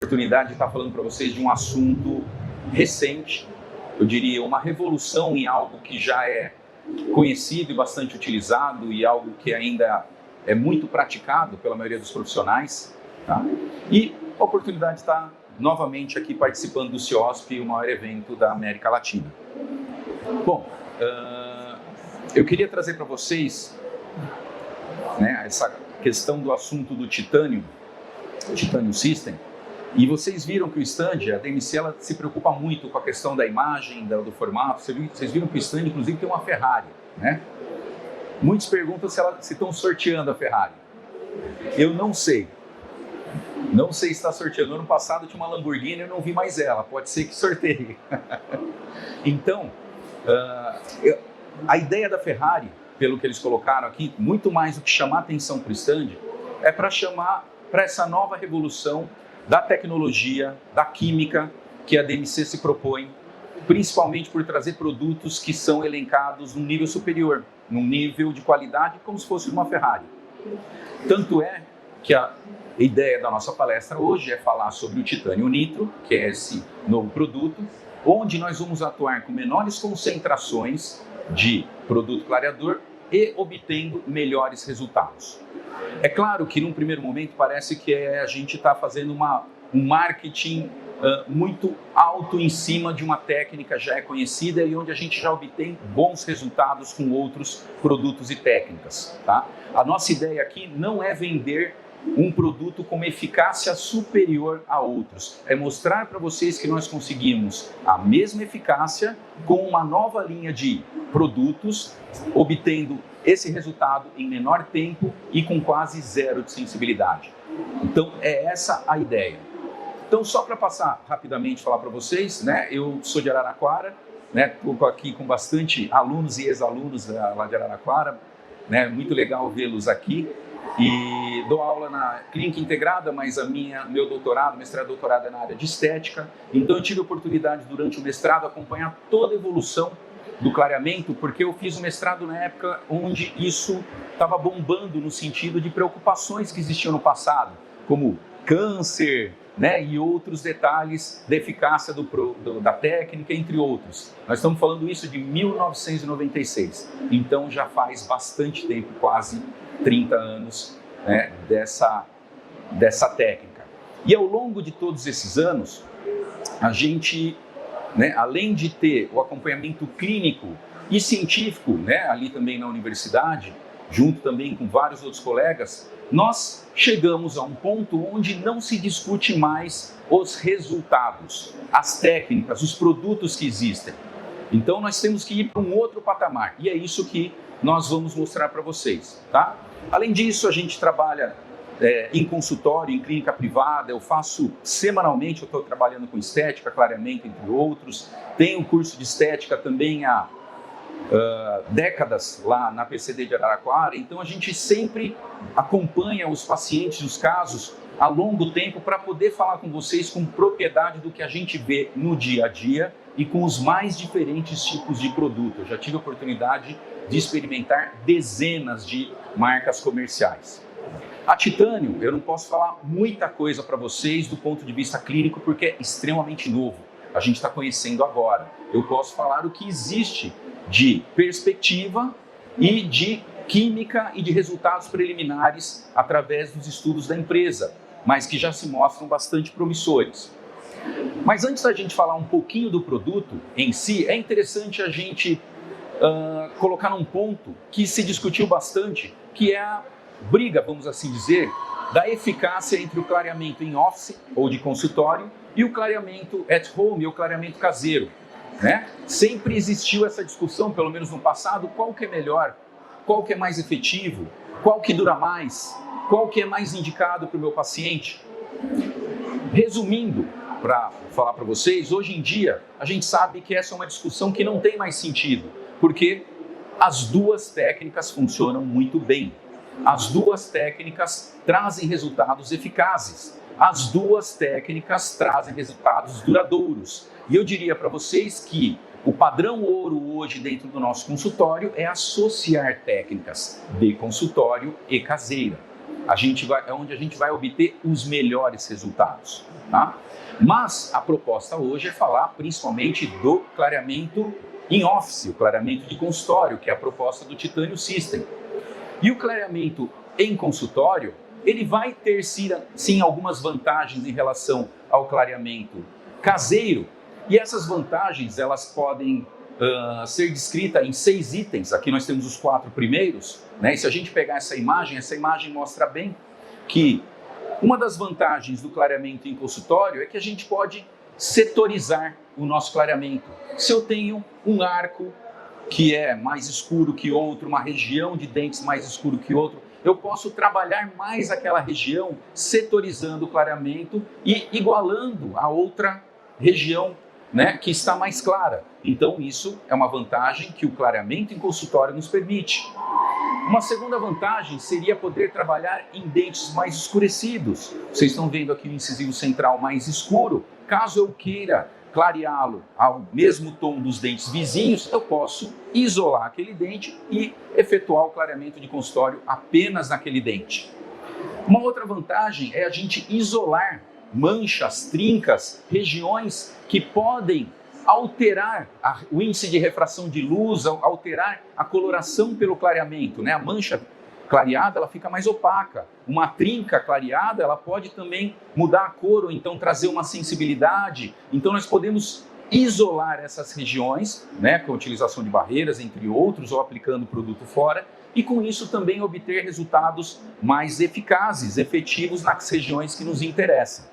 Oportunidade de estar falando para vocês de um assunto recente, eu diria uma revolução em algo que já é conhecido e bastante utilizado e algo que ainda é muito praticado pela maioria dos profissionais, tá? E a oportunidade de estar novamente aqui participando do CIOSP, o maior evento da América Latina. Bom, eu queria trazer para vocês, né, essa questão do assunto do Titanium System. E vocês viram que o stand, a DMC, ela se preocupa muito com a questão da imagem, do formato. Vocês viram que o stand, inclusive, tem uma Ferrari, né? Muitos perguntam se estão sorteando a Ferrari. Eu não sei. Não sei se está sorteando. No ano passado tinha uma Lamborghini, eu não vi mais ela. Pode ser que sorteie. Então, a ideia da Ferrari, pelo que eles colocaram aqui, muito mais do que chamar atenção para o stand, é para chamar para essa nova revolução da tecnologia, da química que a DMC se propõe, principalmente por trazer produtos que são elencados num nível superior, num nível de qualidade como se fosse uma Ferrari. Tanto é que a ideia da nossa palestra hoje é falar sobre o Titânio Nitro, que é esse novo produto, onde nós vamos atuar com menores concentrações de produto clareador e obtendo melhores resultados. É claro que num primeiro momento parece que a gente está fazendo um marketing muito alto em cima de uma técnica já é conhecida e onde a gente já obtém bons resultados com outros produtos e técnicas, tá? A nossa ideia aqui não é vender um produto com eficácia superior a outros. É mostrar para vocês que nós conseguimos a mesma eficácia com uma nova linha de produtos, obtendo esse resultado em menor tempo e com quase zero de sensibilidade. Então, é essa a ideia. Então, só para passar rapidamente, falar para vocês, né? Eu sou de Araraquara, né? Estou aqui com bastante alunos e ex-alunos lá de Araraquara, né? Muito legal vê-los aqui. E dou aula na clínica integrada, mas meu doutorado, mestrado e doutorado é na área de estética. Então eu tive a oportunidade durante o mestrado acompanhar toda a evolução do clareamento, porque eu fiz o mestrado na época onde isso estava bombando no sentido de preocupações que existiam no passado, como câncer, né, e outros detalhes da eficácia da técnica, entre outros. Nós estamos falando isso de 1996, então já faz bastante tempo, quase 30 anos, né, dessa técnica. E ao longo de todos esses anos, a gente, né, além de ter o acompanhamento clínico e científico, né, ali também na universidade, junto também com vários outros colegas, nós chegamos a um ponto onde não se discute mais os resultados, as técnicas, os produtos que existem. Então nós temos que ir para um outro patamar, e é isso que nós vamos mostrar para vocês, tá? Além disso, a gente trabalha em consultório, em clínica privada, eu faço semanalmente, eu estou trabalhando com estética, clareamento, entre outros. Tenho curso de estética também há décadas lá na PCD de Araraquara, então a gente sempre acompanha os pacientes, os casos, a longo tempo para poder falar com vocês com propriedade do que a gente vê no dia a dia e com os mais diferentes tipos de produto. Eu já tive a oportunidade de experimentar dezenas de marcas comerciais. A Titânio, eu não posso falar muita coisa para vocês do ponto de vista clínico porque é extremamente novo. A gente está conhecendo agora. Eu posso falar o que existe de perspectiva e de química e de resultados preliminares através dos estudos da empresa, mas que já se mostram bastante promissores. Mas antes da gente falar um pouquinho do produto em si, é interessante a gente colocar num ponto que se discutiu bastante, que é a briga, vamos assim dizer, da eficácia entre o clareamento em office ou de consultório e o clareamento at home, ou clareamento caseiro, né? Sempre existiu essa discussão, pelo menos no passado, qual que é melhor, qual que é mais efetivo, qual que dura mais, qual que é mais indicado para o meu paciente. Resumindo, para falar para vocês, hoje em dia a gente sabe que essa é uma discussão que não tem mais sentido, porque as duas técnicas funcionam muito bem. As duas técnicas trazem resultados eficazes. As duas técnicas trazem resultados duradouros. E eu diria para vocês que o padrão ouro hoje dentro do nosso consultório é associar técnicas de consultório e caseira. é onde a gente vai obter os melhores resultados, tá? Mas a proposta hoje é falar principalmente do clareamento in office, o clareamento de consultório, que é a proposta do Titanium System. E o clareamento em consultório, ele vai ter sim algumas vantagens em relação ao clareamento caseiro, e essas vantagens elas podem ser descritas em 6 itens. Aqui nós temos os 4 primeiros, né? E se a gente pegar essa imagem mostra bem que uma das vantagens do clareamento em consultório é que a gente pode setorizar o nosso clareamento. Se eu tenho um arco que é mais escuro que outro, uma região de dentes mais escuro que outro, eu posso trabalhar mais aquela região, setorizando o clareamento e igualando a outra região, né, que está mais clara. Então isso é uma vantagem que o clareamento em consultório nos permite. Uma segunda vantagem seria poder trabalhar em dentes mais escurecidos. Vocês estão vendo aqui o incisivo central mais escuro. Caso eu queira clareá-lo ao mesmo tom dos dentes vizinhos, eu posso isolar aquele dente e efetuar o clareamento de consultório apenas naquele dente. Uma outra vantagem é a gente isolar manchas, trincas, regiões que podem alterar o índice de refração de luz, alterar a coloração pelo clareamento, né? A mancha clareada ela fica mais opaca. Uma trinca clareada ela pode também mudar a cor ou então trazer uma sensibilidade. Então nós podemos isolar essas regiões, né, com a utilização de barreiras, entre outros, ou aplicando o produto fora, e com isso também obter resultados mais eficazes, efetivos nas regiões que nos interessam.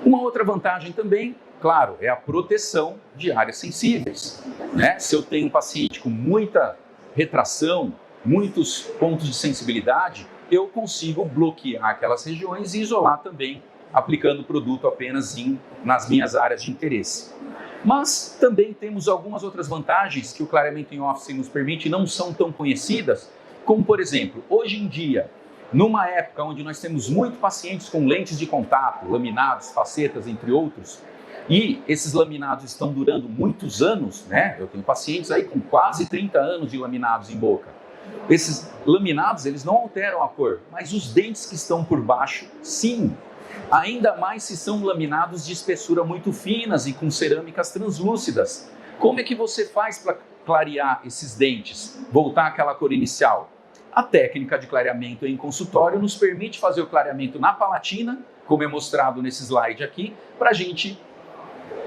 Uma outra vantagem também, claro, é a proteção de áreas sensíveis, né? Se eu tenho um paciente com muita retração, muitos pontos de sensibilidade, eu consigo bloquear aquelas regiões e isolar também, aplicando o produto apenas nas minhas áreas de interesse. Mas também temos algumas outras vantagens que o clareamento em office nos permite e não são tão conhecidas, como por exemplo, hoje em dia, numa época onde nós temos muitos pacientes com lentes de contato, laminados, facetas, entre outros, e esses laminados estão durando muitos anos, né? Eu tenho pacientes aí com quase 30 anos de laminados em boca. Esses laminados, eles não alteram a cor, mas os dentes que estão por baixo, sim. Ainda mais se são laminados de espessura muito finas e com cerâmicas translúcidas. Como é que você faz para clarear esses dentes? Voltar àquela cor inicial? A técnica de clareamento em consultório nos permite fazer o clareamento na palatina, como é mostrado nesse slide aqui, para a gente,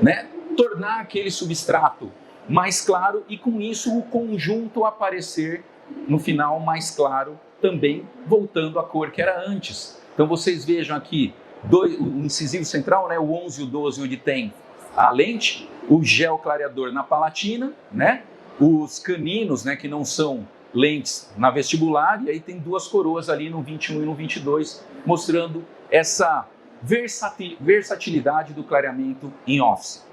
né, tornar aquele substrato mais claro e com isso o conjunto aparecer no final mais claro, também voltando à cor que era antes. Então vocês vejam aqui o incisivo central, né, o 11 e o 12, onde tem a lente, o gel clareador na palatina, né, os caninos, né, que não são lentes na vestibular, e aí tem 2 coroas ali no 21 e no 22, mostrando essa versatilidade do clareamento em office.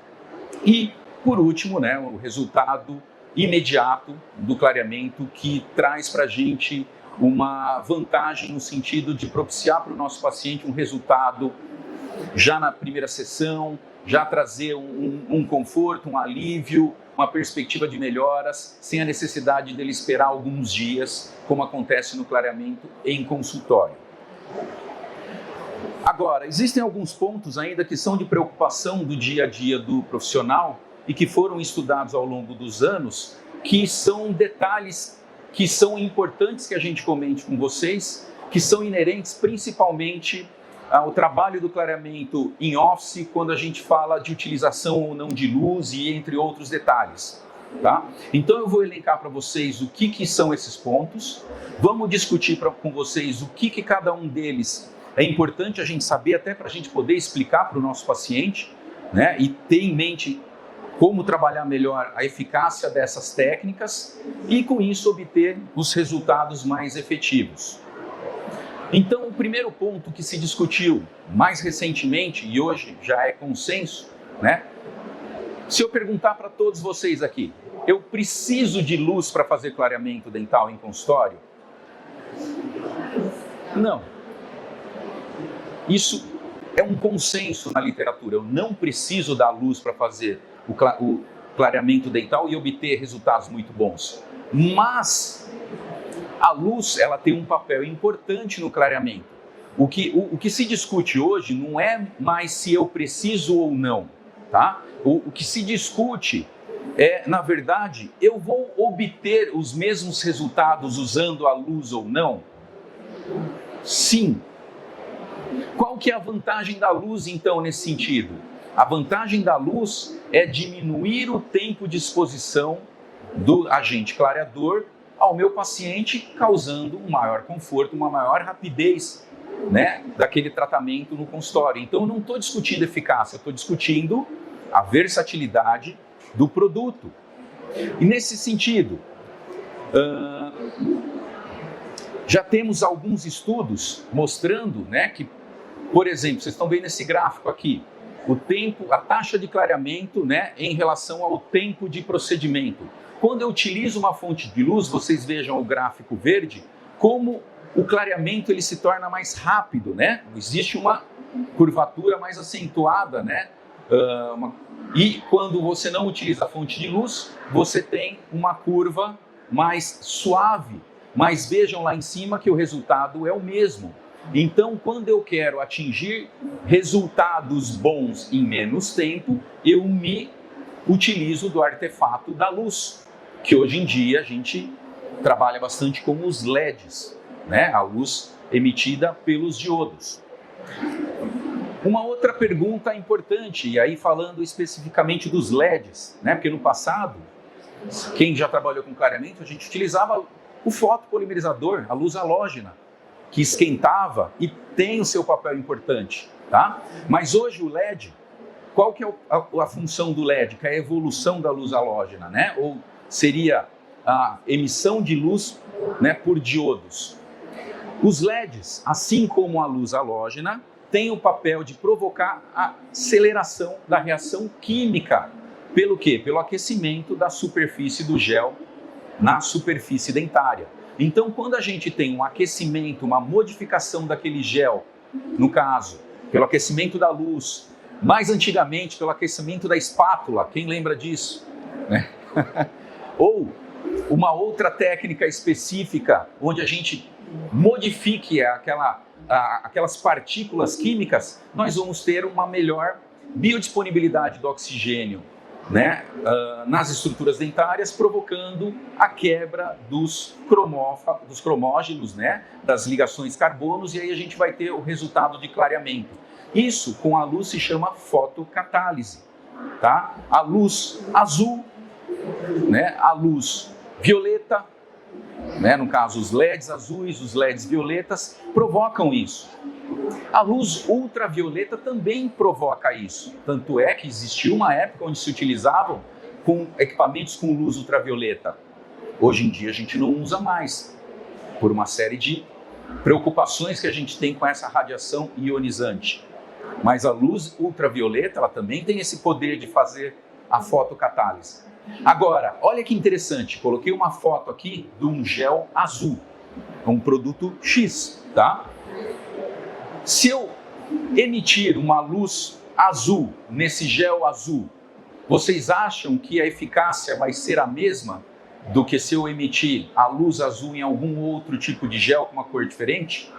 E, por último, né, o resultado imediato do clareamento, que traz para a gente uma vantagem no sentido de propiciar para o nosso paciente um resultado já na primeira sessão, já trazer um conforto, um alívio, uma perspectiva de melhoras, sem a necessidade dele esperar alguns dias, como acontece no clareamento em consultório. Agora, existem alguns pontos ainda que são de preocupação do dia a dia do profissional e que foram estudados ao longo dos anos, que são detalhes que são importantes que a gente comente com vocês, que são inerentes principalmente ao trabalho do clareamento em office, quando a gente fala de utilização ou não de luz e entre outros detalhes. Tá? Então eu vou elencar para vocês o que são esses pontos, vamos discutir com vocês o que cada um deles é importante a gente saber, até para a gente poder explicar para o nosso paciente, né, e ter em mente como trabalhar melhor a eficácia dessas técnicas e com isso obter os resultados mais efetivos. Então, o primeiro ponto que se discutiu mais recentemente e hoje já é consenso, né? Se eu perguntar para todos vocês aqui, eu preciso de luz para fazer clareamento dental em consultório? Não. Isso é um consenso na literatura. Eu não preciso da luz para fazer o clareamento dental e obter resultados muito bons. Mas A luz, ela tem um papel importante no clareamento. O que se discute hoje não é mais se eu preciso ou não, tá? O que se discute é, na verdade, eu vou obter os mesmos resultados usando a luz ou não? Sim. Qual que é a vantagem da luz, então, nesse sentido? A vantagem da luz é diminuir o tempo de exposição do agente clareador ao meu paciente, causando um maior conforto, uma maior rapidez, né, daquele tratamento no consultório. Então, eu não estou discutindo eficácia, eu estou discutindo a versatilidade do produto. E nesse sentido, já temos alguns estudos mostrando, né, que, por exemplo, vocês estão vendo esse gráfico aqui, o tempo, a taxa de clareamento, né, em relação ao tempo de procedimento. Quando eu utilizo uma fonte de luz, vocês vejam o gráfico verde, como o clareamento ele se torna mais rápido, né? Existe uma curvatura mais acentuada, né? E quando você não utiliza a fonte de luz, você tem uma curva mais suave. Mas vejam lá em cima que o resultado é o mesmo. Então, quando eu quero atingir resultados bons em menos tempo, eu me utilizo do artefato da luz, que hoje em dia a gente trabalha bastante com os LEDs, né? A luz emitida pelos diodos. Uma outra pergunta importante, e aí falando especificamente dos LEDs, né? Porque no passado, quem já trabalhou com clareamento, a gente utilizava o fotopolimerizador, a luz halógena, que esquentava e tem o seu papel importante, tá? Mas hoje o LED, qual que é a função do LED? Que é a evolução da luz halógena, né? Ou seria a emissão de luz, né, por diodos. Os LEDs, assim como a luz halógena, têm o papel de provocar a aceleração da reação química. Pelo quê? Pelo aquecimento da superfície do gel na superfície dentária. Então, quando a gente tem um aquecimento, uma modificação daquele gel, no caso, pelo aquecimento da luz, mais antigamente pelo aquecimento da espátula, quem lembra disso? Né? Ou uma outra técnica específica, onde a gente modifique aquelas partículas químicas, nós vamos ter uma melhor biodisponibilidade do oxigênio, né, nas estruturas dentárias, provocando a quebra dos cromógenos, né, das ligações carbonos, e aí a gente vai ter o resultado de clareamento. Isso com a luz se chama fotocatálise, tá? A luz azul, né, a luz violeta, né, no caso os LEDs azuis, os LEDs violetas, provocam isso. A luz ultravioleta também provoca isso. Tanto é que existiu uma época onde se utilizavam com equipamentos com luz ultravioleta. Hoje em dia a gente não usa mais, por uma série de preocupações que a gente tem com essa radiação ionizante. Mas a luz ultravioleta, ela também tem esse poder de fazer a fotocatálise. Agora, olha que interessante, coloquei uma foto aqui de um gel azul, um produto X, tá? Se eu emitir uma luz azul nesse gel azul, vocês acham que a eficácia vai ser a mesma do que se eu emitir a luz azul em algum outro tipo de gel com uma cor diferente?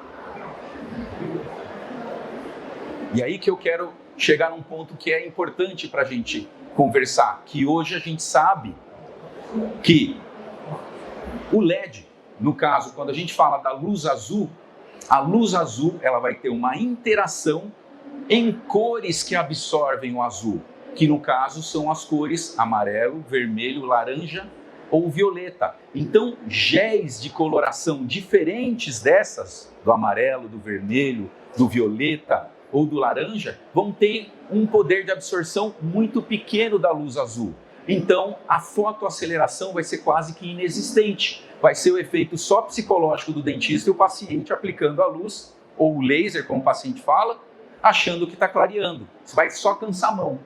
E aí que eu quero chegar num ponto que é importante para a gente conversar, que hoje a gente sabe que o LED, no caso, quando a gente fala da luz azul, a luz azul ela vai ter uma interação em cores que absorvem o azul, que no caso são as cores amarelo, vermelho, laranja ou violeta. Então, géis de coloração diferentes dessas, do amarelo, do vermelho, do violeta ou do laranja, vão ter um poder de absorção muito pequeno da luz azul. Então, a fotoaceleração vai ser quase que inexistente. Vai ser o efeito só psicológico do dentista e o paciente aplicando a luz, ou o laser, como o paciente fala, achando que está clareando. Você vai só cansar a mão.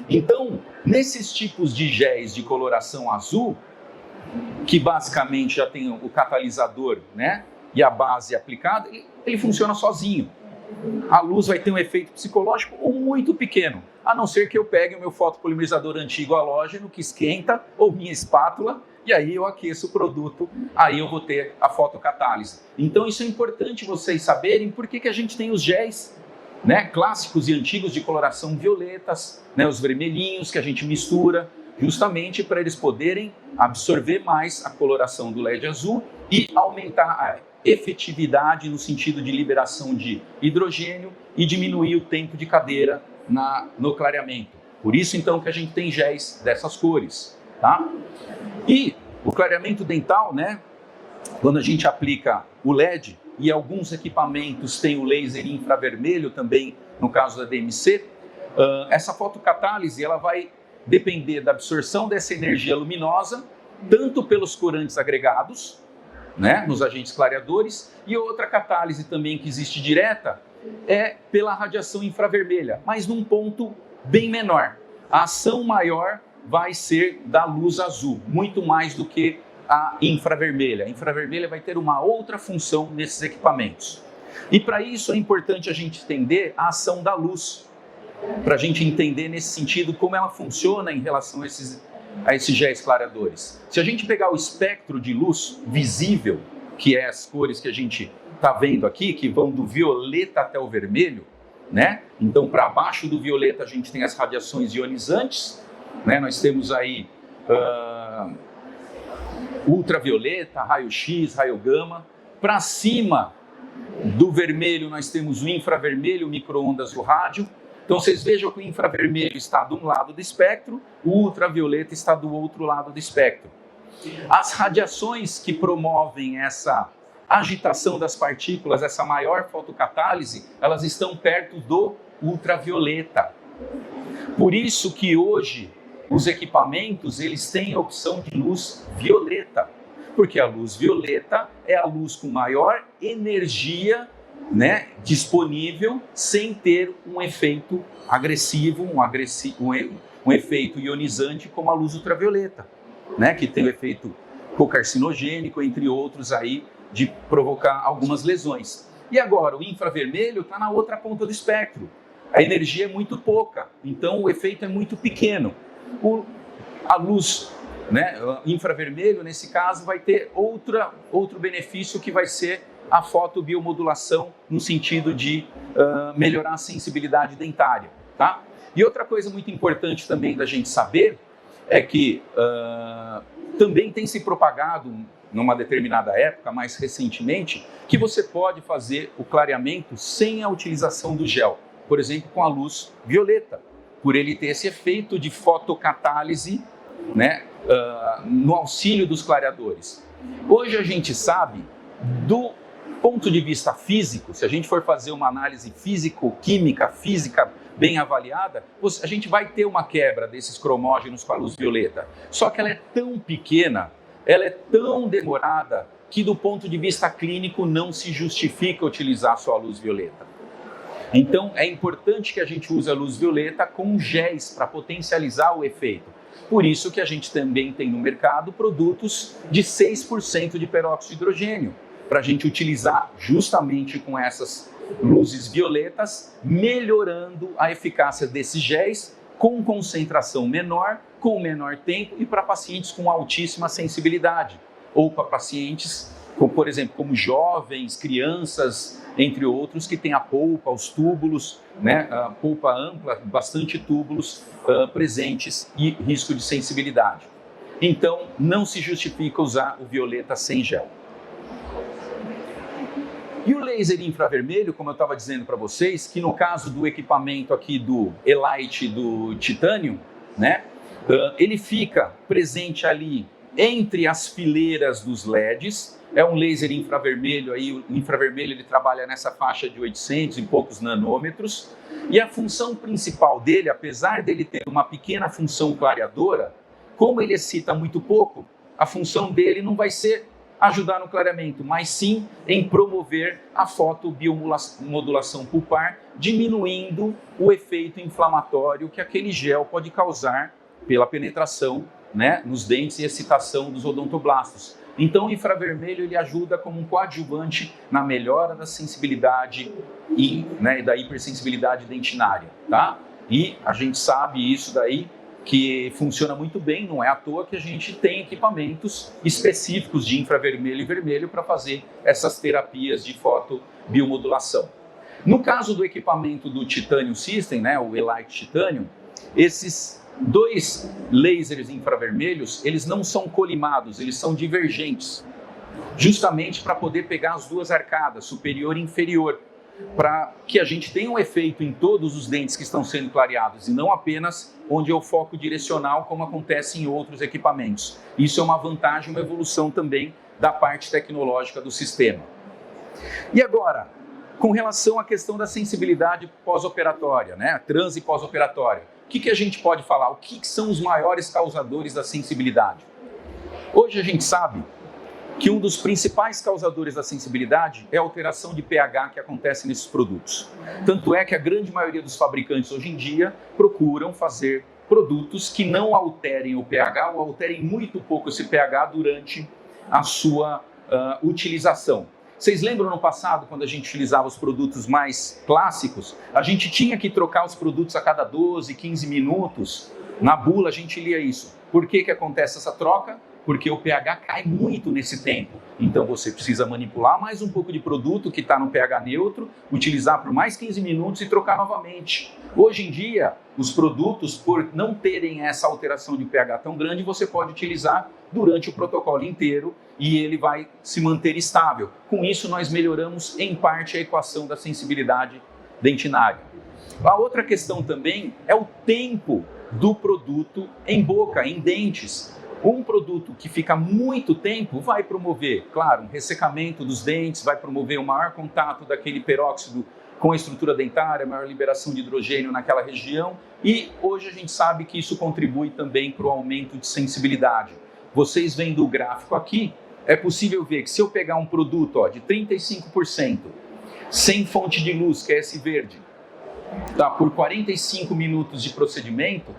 Então, nesses tipos de géis de coloração azul, que basicamente já tem o catalisador, né, e a base aplicada, ele funciona sozinho. A luz vai ter um efeito psicológico ou muito pequeno, a não ser que eu pegue o meu fotopolimerizador antigo halógeno, que esquenta, ou minha espátula, e aí eu aqueço o produto, aí eu vou ter a fotocatálise. Então isso é importante vocês saberem por que a gente tem os géis, né, clássicos e antigos de coloração violetas, né, os vermelhinhos que a gente mistura, justamente para eles poderem absorver mais a coloração do LED azul e aumentar a efetividade no sentido de liberação de hidrogênio e diminuir o tempo de cadeira no clareamento. Por isso, então, que a gente tem géis dessas cores, tá? E o clareamento dental, né, quando a gente aplica o LED, e alguns equipamentos têm o laser infravermelho também, no caso da DMC, essa fotocatálise ela vai depender da absorção dessa energia luminosa, tanto pelos corantes agregados, né, nos agentes clareadores, e outra catálise também que existe direta é pela radiação infravermelha, mas num ponto bem menor. A ação maior vai ser da luz azul, muito mais do que a infravermelha. A infravermelha vai ter uma outra função nesses equipamentos. E para isso é importante a gente entender a ação da luz, para a gente entender nesse sentido como ela funciona em relação a esses géis clareadores. Se a gente pegar o espectro de luz visível, que é as cores que a gente está vendo aqui, que vão do violeta até o vermelho, né? Então, para baixo do violeta a gente tem as radiações ionizantes, né? Nós temos aí ultravioleta, raio-x, raio gama. Para cima do vermelho nós temos o infravermelho, micro-ondas do rádio. Então vocês vejam que o infravermelho está de um lado do espectro, o ultravioleta está do outro lado do espectro. As radiações que promovem essa agitação das partículas, essa maior fotocatálise, elas estão perto do ultravioleta. Por isso que hoje os equipamentos eles têm a opção de luz violeta, porque a luz violeta é a luz com maior energia, né, disponível, sem ter um efeito agressivo, um efeito ionizante como a luz ultravioleta, né, que tem o efeito cocarcinogênico, entre outros aí, de provocar algumas lesões. E agora, o infravermelho está na outra ponta do espectro. A energia é muito pouca, então o efeito é muito pequeno. A luz, né, infravermelho, nesse caso, vai ter outro benefício que vai ser a fotobiomodulação no sentido de melhorar a sensibilidade dentária, tá? E outra coisa muito importante também da gente saber é que também tem se propagado numa determinada época, mais recentemente, que você pode fazer o clareamento sem a utilização do gel, por exemplo, com a luz violeta, por ele ter esse efeito de fotocatálise, né, no auxílio dos clareadores. Hoje a gente sabe, do ponto de vista físico, se a gente for fazer uma análise físico-química, física bem avaliada, a gente vai ter uma quebra desses cromógenos com a luz violeta. Só que ela é tão pequena, ela é tão demorada, que do ponto de vista clínico não se justifica utilizar só a luz violeta. Então é importante que a gente use a luz violeta com géis para potencializar o efeito. Por isso que a gente também tem no mercado produtos de 6% de peróxido de hidrogênio, para a gente utilizar justamente com essas luzes violetas, melhorando a eficácia desses géis com concentração menor, com menor tempo e para pacientes com altíssima sensibilidade, ou para pacientes, por exemplo, como jovens, crianças, entre outros, que têm a polpa, os túbulos, né, a polpa ampla, bastante túbulos presentes e risco de sensibilidade. Então, não se justifica usar o violeta sem gel. E o laser infravermelho, como eu estava dizendo para vocês, que no caso do equipamento aqui do Elite do Titanium, né, ele fica presente ali entre as fileiras dos LEDs. É um laser infravermelho, aí o infravermelho ele trabalha nessa faixa de 800 e poucos nanômetros, e a função principal dele, apesar dele ter uma pequena função clareadora, como ele excita muito pouco, a função dele não vai ser ajudar no clareamento, mas sim em promover a fotobiomodulação pulpar, diminuindo o efeito inflamatório que aquele gel pode causar pela penetração, né, nos dentes e excitação dos odontoblastos. Então o infravermelho ele ajuda como um coadjuvante na melhora da sensibilidade e, né, da hipersensibilidade dentinária, tá? E a gente sabe isso daí que funciona muito bem, não é à toa que a gente tem equipamentos específicos de infravermelho e vermelho para fazer essas terapias de fotobiomodulação. No caso do equipamento do Titanium System, né, o Elite Titanium, esses 2 lasers infravermelhos, eles não são colimados, eles são divergentes, justamente para poder pegar as 2 arcadas, superior e inferior, para que a gente tenha um efeito em todos os dentes que estão sendo clareados e não apenas onde é o foco direcional, como acontece em outros equipamentos. Isso é uma vantagem, uma evolução também da parte tecnológica do sistema. E agora, com relação à questão da sensibilidade pós-operatória, né? Transe pós-operatória, o que a gente pode falar? O que são os maiores causadores da sensibilidade? Hoje a gente sabe que um dos principais causadores da sensibilidade é a alteração de pH que acontece nesses produtos. Tanto é que a grande maioria dos fabricantes hoje em dia procuram fazer produtos que não alterem o pH ou alterem muito pouco esse pH durante a sua utilização. Vocês lembram no passado, quando a gente utilizava os produtos mais clássicos, a gente tinha que trocar os produtos a cada 12, 15 minutos? Na bula a gente lia isso. Por que acontece essa troca? Porque o pH cai muito nesse tempo. Então você precisa manipular mais um pouco de produto que está no pH neutro, utilizar por mais 15 minutos e trocar novamente. Hoje em dia, os produtos, por não terem essa alteração de pH tão grande, você pode utilizar durante o protocolo inteiro e ele vai se manter estável. Com isso, nós melhoramos em parte a equação da sensibilidade dentinária. A outra questão também é o tempo do produto em boca, em dentes. Um produto que fica muito tempo vai promover, claro, um ressecamento dos dentes, vai promover um maior contato daquele peróxido com a estrutura dentária, maior liberação de hidrogênio naquela região, e hoje a gente sabe que isso contribui também para o aumento de sensibilidade. Vocês vendo o gráfico aqui, é possível ver que se eu pegar um produto de 35%, sem fonte de luz, que é esse verde, tá, por 45 minutos de procedimento,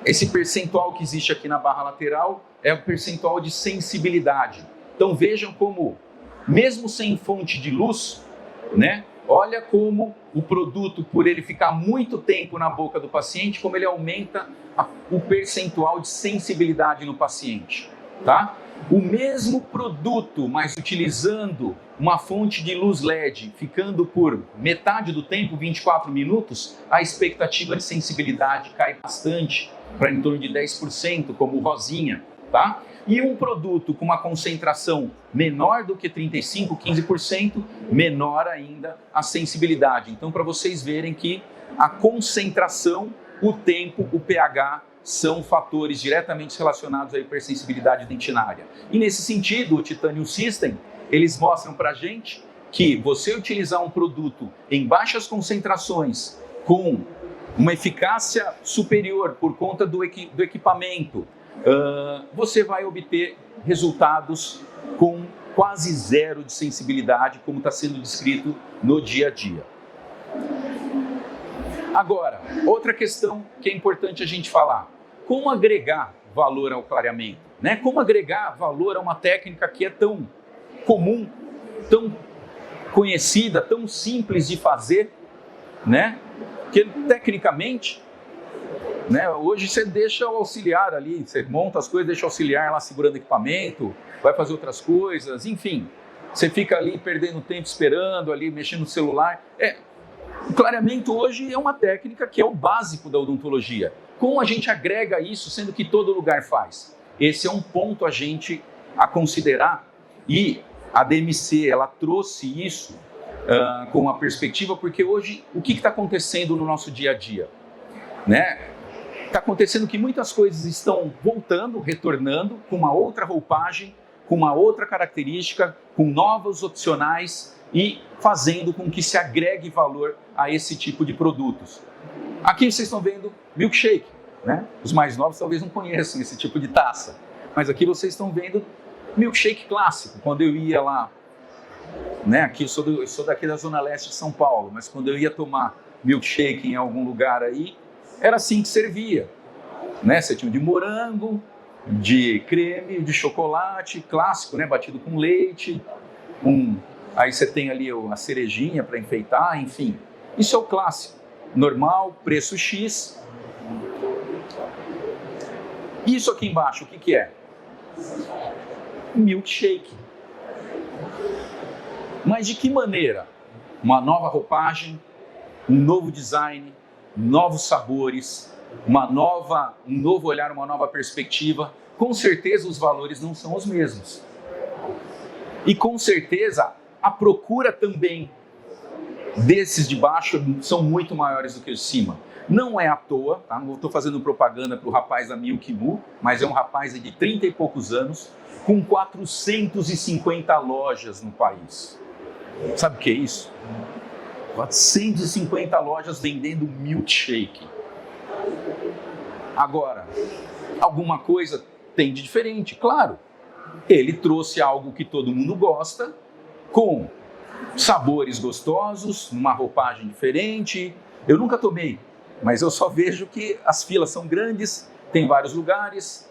esse percentual que existe aqui na barra lateral é o percentual de sensibilidade. Então vejam como, mesmo sem fonte de luz, né, olha como o produto, por ele ficar muito tempo na boca do paciente, como ele aumenta o percentual de sensibilidade no paciente. Tá? O mesmo produto, mas utilizando uma fonte de luz LED, ficando por metade do tempo, 24 minutos, a expectativa de sensibilidade cai bastante, para em torno de 10%, como o rosinha, tá? E um produto com uma concentração menor do que 35%, 15%, menor ainda a sensibilidade. Então, para vocês verem que a concentração, o tempo, o pH, são fatores diretamente relacionados à hipersensibilidade dentinária. E nesse sentido, o Titanium System, eles mostram para a gente que você utilizar um produto em baixas concentrações, com uma eficácia superior por conta do equipamento, você vai obter resultados com quase zero de sensibilidade, como está sendo descrito no dia a dia. Agora, outra questão que é importante a gente falar: como agregar valor ao clareamento? Né? Como agregar valor a uma técnica que é tão comum, tão conhecida, tão simples de fazer, né? Que tecnicamente, né, hoje você deixa o auxiliar ali, você monta as coisas, deixa o auxiliar lá segurando equipamento, vai fazer outras coisas, enfim, você fica ali perdendo tempo esperando, ali mexendo no celular. O clareamento hoje é uma técnica que é o básico da odontologia. Como a gente agrega isso, sendo que todo lugar faz? Esse é um ponto a considerar, e a DMC, ela trouxe isso com uma perspectiva, porque hoje, o que está acontecendo no nosso dia a dia? Né? Está acontecendo que muitas coisas estão voltando, retornando, com uma outra roupagem, com uma outra característica, com novos opcionais e fazendo com que se agregue valor a esse tipo de produtos. Aqui vocês estão vendo milkshake, né? Os mais novos talvez não conheçam esse tipo de taça, mas aqui vocês estão vendo milkshake clássico. Quando eu ia lá, né? Aqui eu sou daqui da Zona Leste de São Paulo, mas quando eu ia tomar milkshake em algum lugar aí, era assim que servia, né? Você tinha de morango, de creme, de chocolate, clássico, né? Batido com leite, aí você tem ali a cerejinha para enfeitar, enfim. Isso é o clássico, normal, preço X. Isso aqui embaixo, o que que é? Milkshake. Mas de que maneira? Uma nova roupagem, um novo design, novos sabores, um novo olhar, uma nova perspectiva. Com certeza os valores não são os mesmos. E com certeza a procura também desses de baixo são muito maiores do que os de cima. Não é à toa, tá? Não estou fazendo propaganda para o rapaz da Milk Moo, mas é um rapaz de 30 e poucos anos, com 450 lojas no país. Sabe o que é isso? 450 lojas vendendo milkshake. Agora, alguma coisa tem de diferente, claro. Ele trouxe algo que todo mundo gosta, com sabores gostosos, uma roupagem diferente. Eu nunca tomei, mas eu só vejo que as filas são grandes, tem vários lugares,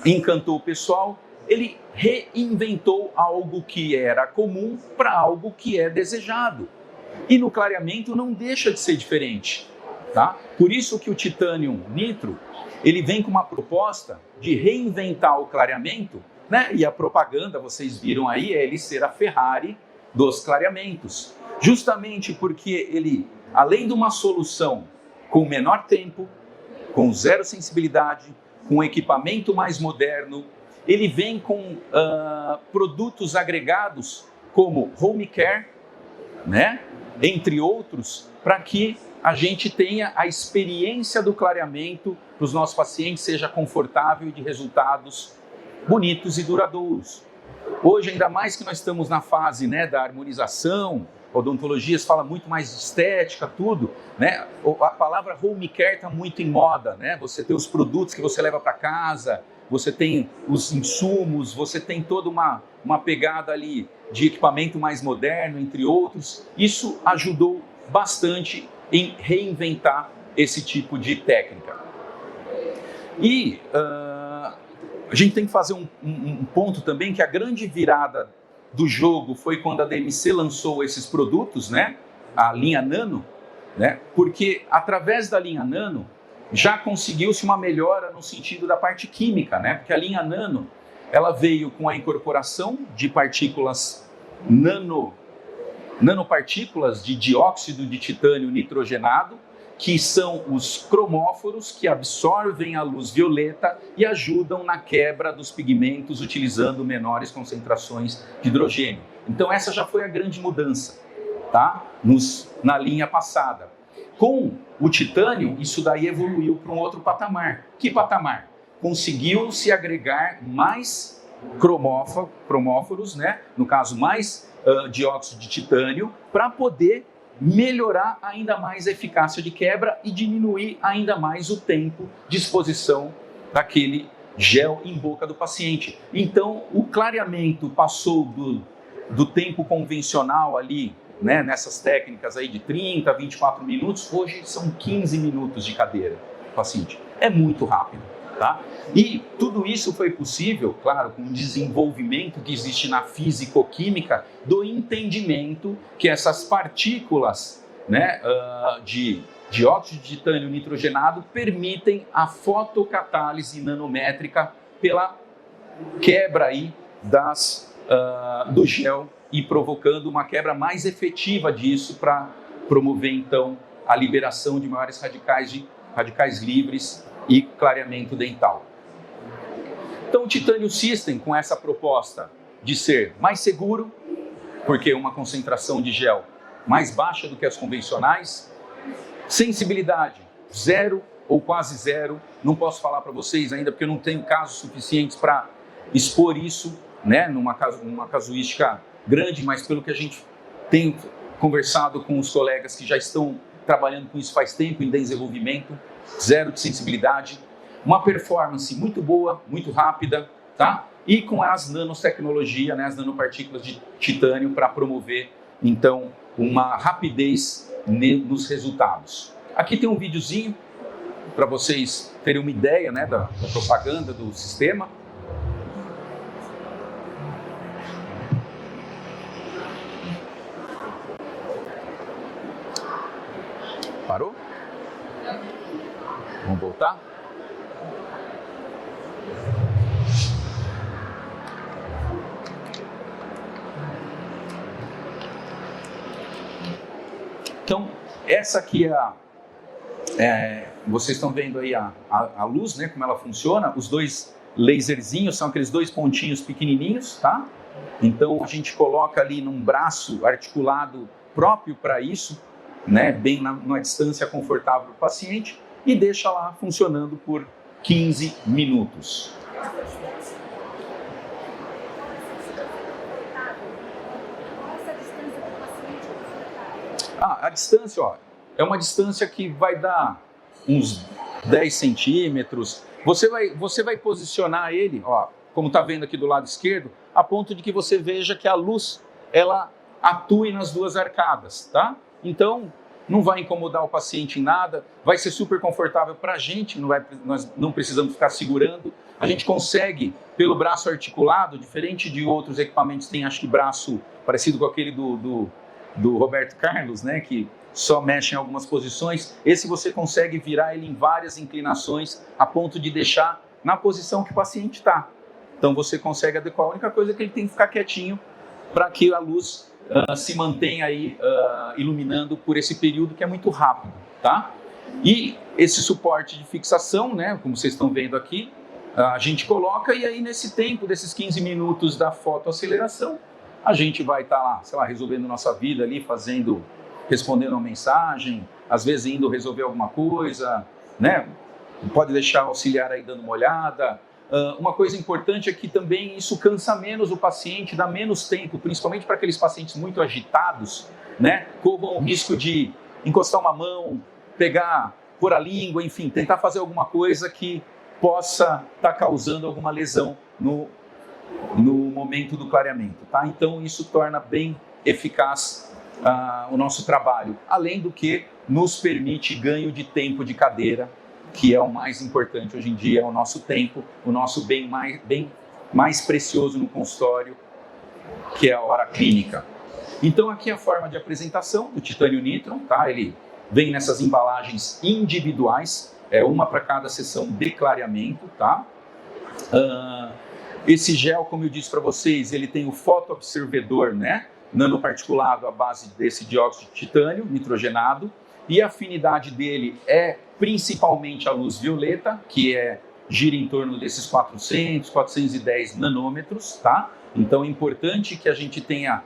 encantou o pessoal. Ele reinventou algo que era comum para algo que é desejado. E no clareamento não deixa de ser diferente, tá? Por isso que o Titanium Nitro, ele vem com uma proposta de reinventar o clareamento, né? E a propaganda, vocês viram aí, é ele ser a Ferrari dos clareamentos. Justamente porque ele, além de uma solução com menor tempo, com zero sensibilidade, com equipamento mais moderno, ele vem com produtos agregados como home care, né? Entre outros, para que a gente tenha a experiência do clareamento para os nossos pacientes seja confortável e de resultados bonitos e duradouros. Hoje, ainda mais que nós estamos na fase, né, da harmonização, odontologias fala muito mais de estética, tudo, né? A palavra home care está muito em moda, né? Você tem os produtos que você leva para casa, você tem os insumos, você tem toda uma pegada ali de equipamento mais moderno, entre outros. Isso ajudou bastante em reinventar esse tipo de técnica. E a gente tem que fazer um ponto também, que a grande virada do jogo foi quando a DMC lançou esses produtos, né? A linha Nano, né? Porque através da linha Nano já conseguiu-se uma melhora no sentido da parte química, né? Porque a linha Nano, ela veio com a incorporação de partículas nanopartículas de dióxido de titânio nitrogenado, que são os cromóforos que absorvem a luz violeta e ajudam na quebra dos pigmentos utilizando menores concentrações de hidrogênio. Então essa já foi a grande mudança, tá? Na linha passada. Com o titânio, isso daí evoluiu para um outro patamar. Que patamar? Conseguiu-se agregar mais cromóforos, né? No caso, mais dióxido de titânio, para poder melhorar ainda mais a eficácia de quebra e diminuir ainda mais o tempo de exposição daquele gel em boca do paciente. Então, o clareamento passou do tempo convencional ali, né, nessas técnicas aí de 30 a 24 minutos, hoje são 15 minutos de cadeira do paciente. É muito rápido, tá? E tudo isso foi possível, claro, com o desenvolvimento que existe na físico-química do entendimento que essas partículas, né, de dióxido de titânio nitrogenado permitem a fotocatálise nanométrica pela quebra aí do gel e provocando uma quebra mais efetiva disso para promover então a liberação de maiores radicais livres e clareamento dental. Então o Titanium System, com essa proposta de ser mais seguro, porque uma concentração de gel mais baixa do que as convencionais, sensibilidade zero ou quase zero, não posso falar para vocês ainda porque eu não tenho casos suficientes para expor isso, né, numa casuística grande, mas pelo que a gente tem conversado com os colegas que já estão trabalhando com isso faz tempo, em desenvolvimento, zero de sensibilidade, uma performance muito boa, muito rápida, tá? E com as nanotecnologia, né, as nanopartículas de titânio para promover, então, uma rapidez nos resultados. Aqui tem um videozinho para vocês terem uma ideia, né, da propaganda do sistema. Parou? Vamos voltar? Essa aqui vocês estão vendo aí a luz, né, como ela funciona. Os dois laserzinhos são aqueles dois pontinhos pequenininhos, tá? Então a gente coloca ali num braço articulado próprio para isso, né, bem numa distância confortável do paciente, e deixa lá funcionando por 15 minutos. A distância, ó, é uma distância que vai dar uns 10 centímetros. Você vai posicionar ele, ó, como está vendo aqui do lado esquerdo, a ponto de que você veja que a luz, ela atue nas duas arcadas, tá? Então, não vai incomodar o paciente em nada, vai ser super confortável para a gente, nós não precisamos ficar segurando. A gente consegue, pelo braço articulado, diferente de outros equipamentos, tem acho que braço parecido com aquele do Roberto Carlos, né, que só mexe em algumas posições. Esse você consegue virar ele em várias inclinações, a ponto de deixar na posição que o paciente está. Então você consegue adequar. A única coisa é que ele tem que ficar quietinho para que a luz se mantenha aí iluminando por esse período que é muito rápido, tá? E esse suporte de fixação, né, como vocês estão vendo aqui, a gente coloca, e aí nesse tempo, desses 15 minutos da fotoaceleração, a gente vai estar lá, sei lá, resolvendo nossa vida ali, respondendo uma mensagem, às vezes indo resolver alguma coisa, né? Pode deixar o auxiliar aí dando uma olhada. Uma coisa importante é que também isso cansa menos o paciente, dá menos tempo, principalmente para aqueles pacientes muito agitados, né? Corram o risco de encostar uma mão, pôr a língua, enfim, tentar fazer alguma coisa que possa estar causando alguma lesão no momento do clareamento, tá? Então isso torna bem eficaz o nosso trabalho, além do que nos permite ganho de tempo de cadeira, que é o mais importante hoje em dia, é o nosso tempo, o nosso bem mais precioso no consultório, que é a hora clínica. Então aqui a forma de apresentação do Titânio Nitron, tá? Ele vem nessas embalagens individuais, uma para cada sessão de clareamento, tá? Esse gel, como eu disse para vocês, ele tem o fotoabsorvedor, né, nanoparticulado à base desse dióxido de titânio nitrogenado, e a afinidade dele é principalmente a luz violeta, que gira em torno desses 410 nanômetros, tá? Então é importante que a gente tenha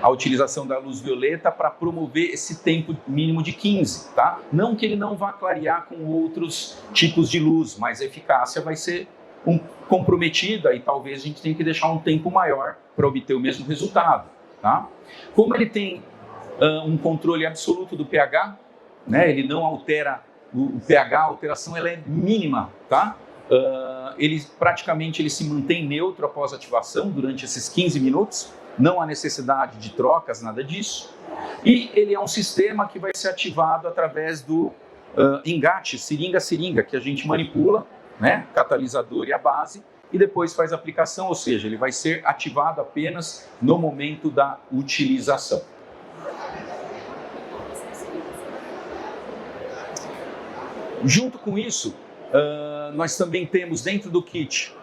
a utilização da luz violeta para promover esse tempo mínimo de 15, tá? Não que ele não vá clarear com outros tipos de luz, mas a eficácia vai ser comprometida, e talvez a gente tenha que deixar um tempo maior para obter o mesmo resultado, tá? Como ele tem um controle absoluto do pH, né, ele não altera o pH, a alteração ela é mínima, tá? Ele praticamente se mantém neutro após ativação durante esses 15 minutos, não há necessidade de trocas, nada disso. E ele é um sistema que vai ser ativado através do engate, seringa-seringa, que a gente manipula, né, catalisador e a base, e depois faz a aplicação, ou seja, ele vai ser ativado apenas no momento da utilização. Junto com isso, nós também temos dentro do kit,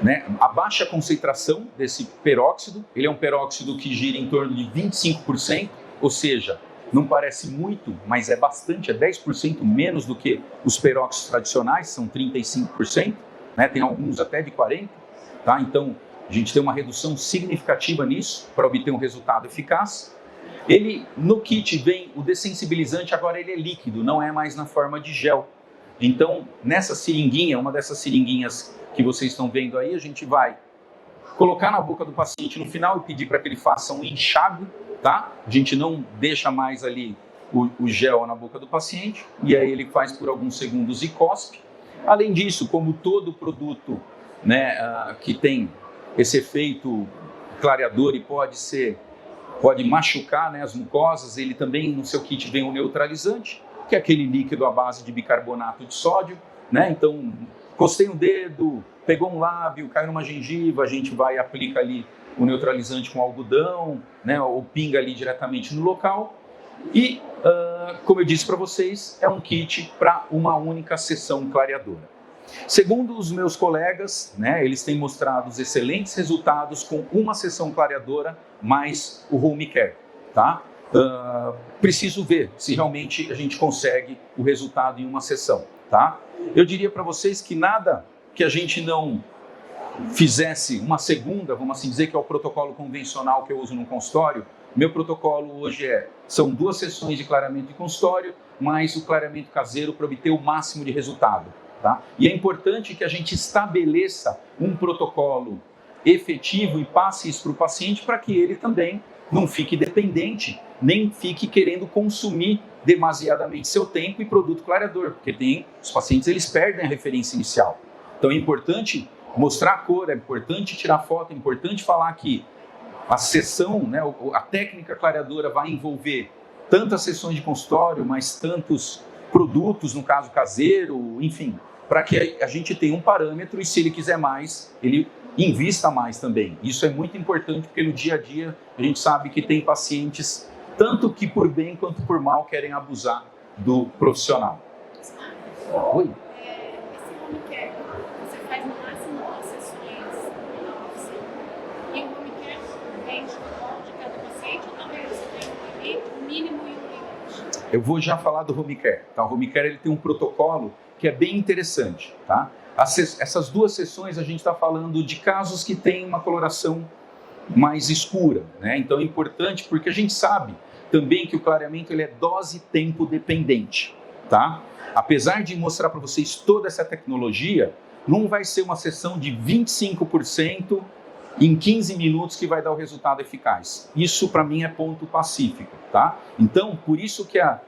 né, a baixa concentração desse peróxido. Ele é um peróxido que gira em torno de 25%, ou seja, não parece muito, mas é bastante, é 10% menos do que os peróxidos tradicionais, são 35%, né, tem alguns até de 40%, tá? Então a gente tem uma redução significativa nisso para obter um resultado eficaz. No kit vem o dessensibilizante, agora ele é líquido, não é mais na forma de gel. Então, nessa seringuinha, uma dessas seringuinhas que vocês estão vendo aí, a gente vai colocar na boca do paciente no final e pedir para que ele faça um enxágue, tá? A gente não deixa mais ali o gel na boca do paciente, e aí ele faz por alguns segundos e cospe. Além disso, como todo produto, né, que tem esse efeito clareador e pode machucar, né, as mucosas, ele também no seu kit vem um neutralizante, que é aquele líquido à base de bicarbonato de sódio, né? Então, encostei um dedo, pegou um lábio, caiu numa gengiva, a gente vai e aplica ali o neutralizante com algodão, né, ou pinga ali diretamente no local. E, como eu disse para vocês, é um kit para uma única sessão clareadora. Segundo os meus colegas, né, eles têm mostrado os excelentes resultados com uma sessão clareadora mais o home care, tá? preciso ver se realmente a gente consegue o resultado em uma sessão, tá? Eu diria para vocês que nada que a gente não fizesse uma segunda, vamos assim dizer, que é o protocolo convencional que eu uso no consultório. Meu protocolo hoje são 2 sessões de clareamento de consultório, mais o clareamento caseiro para obter o máximo de resultado, tá? E é importante que a gente estabeleça um protocolo efetivo e passe isso para o paciente para que ele também não fique dependente, nem fique querendo consumir demasiadamente seu tempo e produto clareador, porque os pacientes eles perdem a referência inicial. Então é importante mostrar a cor, é importante tirar foto, é importante falar que a sessão, né, a técnica clareadora vai envolver tantas sessões de consultório, mas tantos produtos, no caso caseiro, enfim, para que a gente tenha um parâmetro e se ele quiser mais, ele invista mais também. Isso é muito importante porque no dia a dia a gente sabe que tem pacientes, tanto que por bem quanto por mal, querem abusar do profissional. Oi? Esse home care, você faz no máximo 2 sessões na oficina. E o home care depende do qual de cada paciente, ou também você tem um limite, um mínimo e um limite? Eu vou já falar do home care. Tá? O home care ele tem um protocolo que é bem interessante, tá? Essas 2 sessões a gente está falando de casos que têm uma coloração mais escura, né? Então é importante porque a gente sabe também que o clareamento ele é dose-tempo dependente, tá? Apesar de mostrar para vocês toda essa tecnologia, não vai ser uma sessão de 25% em 15 minutos que vai dar o resultado eficaz. Isso para mim é ponto pacífico, tá? Então, por isso que a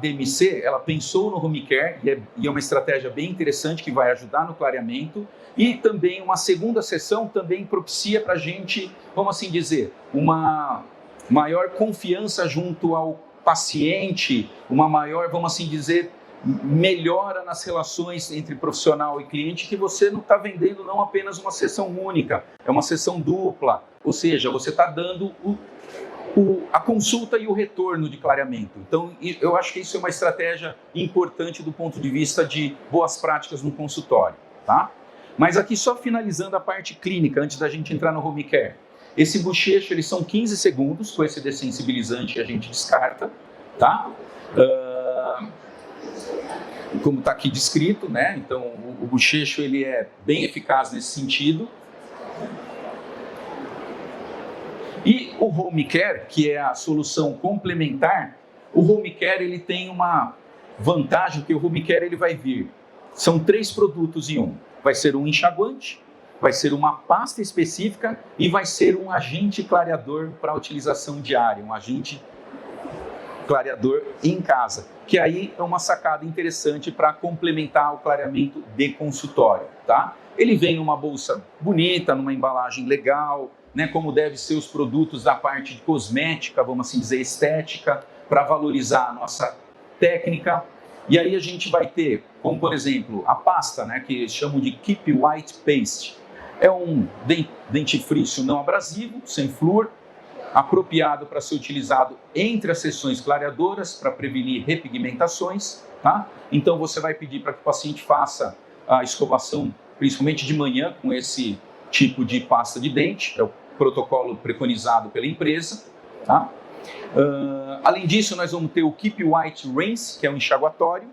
DMC, ela pensou no home care e é uma estratégia bem interessante que vai ajudar no clareamento e também uma segunda sessão também propicia para a gente, vamos assim dizer, uma maior confiança junto ao paciente, uma maior, vamos assim dizer, melhora nas relações entre profissional e cliente, que você não está vendendo não apenas uma sessão única, é uma sessão dupla, ou seja, você está dando a consulta e o retorno de clareamento. Então, eu acho que isso é uma estratégia importante do ponto de vista de boas práticas no consultório, tá? Mas aqui só finalizando a parte clínica, antes da gente entrar no home care. Esse bochecho, eles são 15 segundos, com esse dessensibilizante que a gente descarta, tá? Como está aqui descrito, né? Então, o bochecho, ele é bem eficaz nesse sentido. E o home care, que é a solução complementar, o home care ele tem uma vantagem que o home care ele vai vir. São 3 produtos em um. Vai ser um enxaguante, vai ser uma pasta específica e vai ser um agente clareador para utilização diária, um agente clareador em casa, que aí é uma sacada interessante para complementar o clareamento de consultório, tá? Ele vem numa bolsa bonita, numa embalagem legal, né, como deve ser os produtos da parte de cosmética, vamos assim dizer, estética, para valorizar a nossa técnica. E aí a gente vai ter, como por exemplo, a pasta, né, que eles chamam de Keep White Paste. É um dentifrício não abrasivo, sem flúor, apropriado para ser utilizado entre as sessões clareadoras para prevenir repigmentações, tá? Então você vai pedir para que o paciente faça a escovação, principalmente de manhã, com esse tipo de pasta de dente, é o protocolo preconizado pela empresa, tá? Além disso, nós vamos ter o Keep White Rinse, que é um enxaguatório,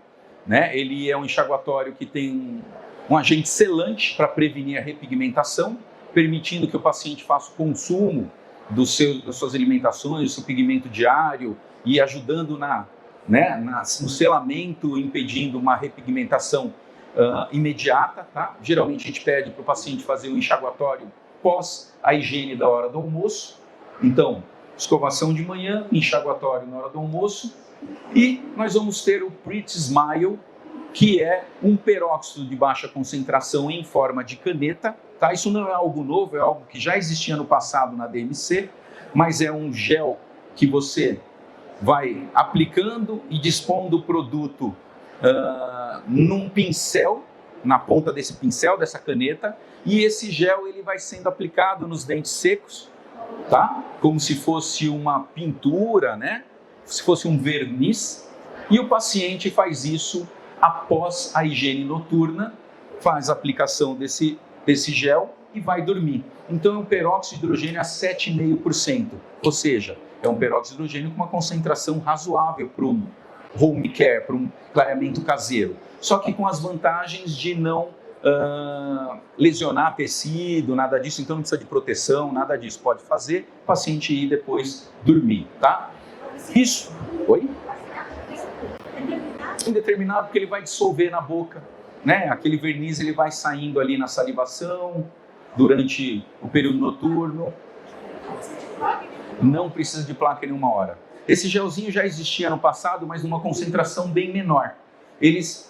né? Ele é um enxaguatório que tem um agente selante para prevenir a repigmentação, permitindo que o paciente faça o consumo das suas alimentações, do seu pigmento diário e ajudando no selamento, impedindo uma repigmentação imediata, tá? Geralmente a gente pede para o paciente fazer o enxaguatório pós a higiene da hora do almoço. Então, escovação de manhã, enxaguatório na hora do almoço. E nós vamos ter o Pretty Smile, que é um peróxido de baixa concentração em forma de caneta. Tá? Isso não é algo novo, é algo que já existia no passado na DMC, mas é um gel que você vai aplicando e dispondo o produto num pincel, na ponta desse pincel, dessa caneta, e esse gel ele vai sendo aplicado nos dentes secos, tá? Como se fosse uma pintura, né? Se fosse um verniz, e o paciente faz isso após a higiene noturna, faz a aplicação desse gel e vai dormir. Então é um peróxido de hidrogênio a 7,5%, ou seja, é um peróxido de hidrogênio com uma concentração razoável para um home care, para um clareamento caseiro. Só que com as vantagens de não lesionar tecido, nada disso, então não precisa de proteção, nada disso. Pode fazer, o paciente ir depois dormir, tá? Isso. Oi? Indeterminado, porque ele vai dissolver na boca, né? Aquele verniz ele vai saindo ali na salivação durante o período noturno. Não precisa de placa em 1 hora. Esse gelzinho já existia no passado, mas numa concentração bem menor. Eles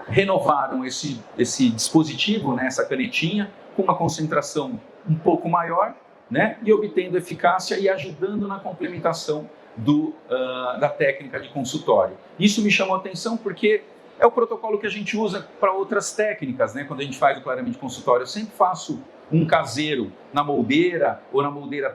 renovaram esse dispositivo, né, essa canetinha, com uma concentração um pouco maior, né, e obtendo eficácia e ajudando na complementação da técnica de consultório. Isso me chamou a atenção porque é o protocolo que a gente usa para outras técnicas, né, quando a gente faz o clareamento de consultório. Eu sempre faço um caseiro na moldeira ou na moldeira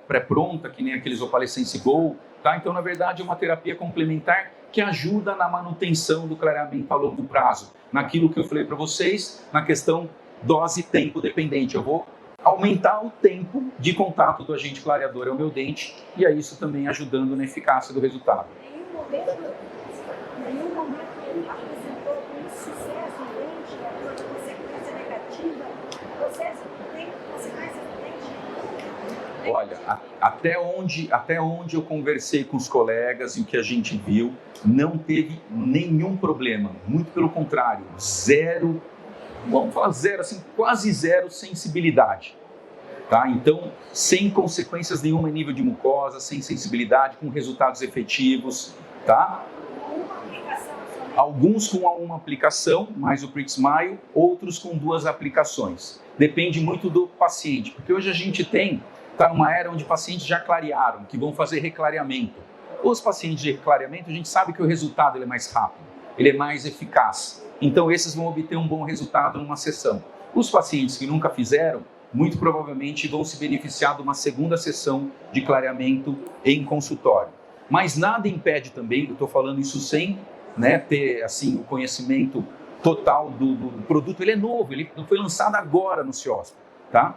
pré-pronta, que nem aqueles Opalescence Go, tá? Então, na verdade, é uma terapia complementar que ajuda na manutenção do clareamento a longo prazo. Naquilo que eu falei para vocês, na questão dose-tempo dependente. Eu vou aumentar o tempo de contato do agente clareador ao meu dente e é isso também ajudando na eficácia do resultado. Nenhum momento ele apresentou com sucesso no dente, a consequência negativa, o processo tem consequência no dente? Olha, até onde eu conversei com os colegas e o que a gente viu, não teve nenhum problema. Muito pelo contrário, zero, vamos falar zero, assim, quase zero sensibilidade. Tá? Então, sem consequências nenhuma em nível de mucosa, sem sensibilidade, com resultados efetivos. Tá? Alguns com uma aplicação, mais o PRIT-SMILE, outros com 2 aplicações. Depende muito do paciente, porque hoje a gente está numa era onde pacientes já clarearam, que vão fazer reclareamento. Os pacientes de reclareamento, a gente sabe que o resultado ele é mais rápido, ele é mais eficaz. Então, esses vão obter um bom resultado numa sessão. Os pacientes que nunca fizeram, muito provavelmente vão se beneficiar de uma segunda sessão de clareamento em consultório. Mas nada impede também, eu estou falando isso sem ter assim, o conhecimento total do produto. Ele é novo, ele foi lançado agora no CIOSP. Tá?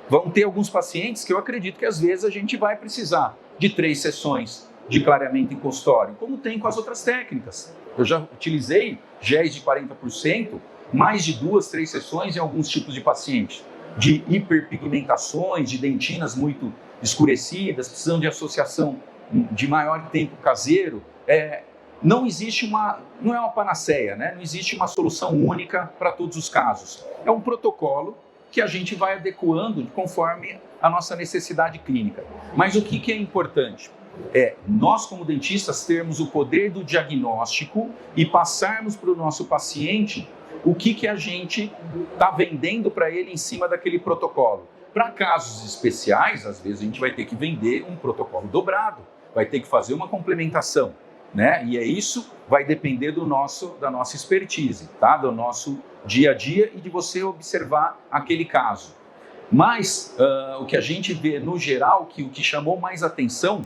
Vão ter alguns pacientes que eu acredito que às vezes a gente vai precisar de 3 sessões de clareamento em consultório, como tem com as outras técnicas. Eu já utilizei géis de 40%, mais de 2, 3 sessões em alguns tipos de pacientes, de hiperpigmentações, de dentinas muito escurecidas, precisam de associação de maior tempo caseiro. Não é uma panaceia, né? Não existe uma solução única para todos os casos. É um protocolo que a gente vai adequando conforme a nossa necessidade clínica. Mas o que é importante? Nós, como dentistas, termos o poder do diagnóstico e passarmos para o nosso paciente o que a gente está vendendo para ele em cima daquele protocolo. Para casos especiais, às vezes a gente vai ter que vender um protocolo dobrado, vai ter que fazer uma complementação, né? E isso vai depender da nossa expertise, tá? Do nosso dia a dia e de você observar aquele caso. Mas o que a gente vê no geral, o que chamou mais atenção,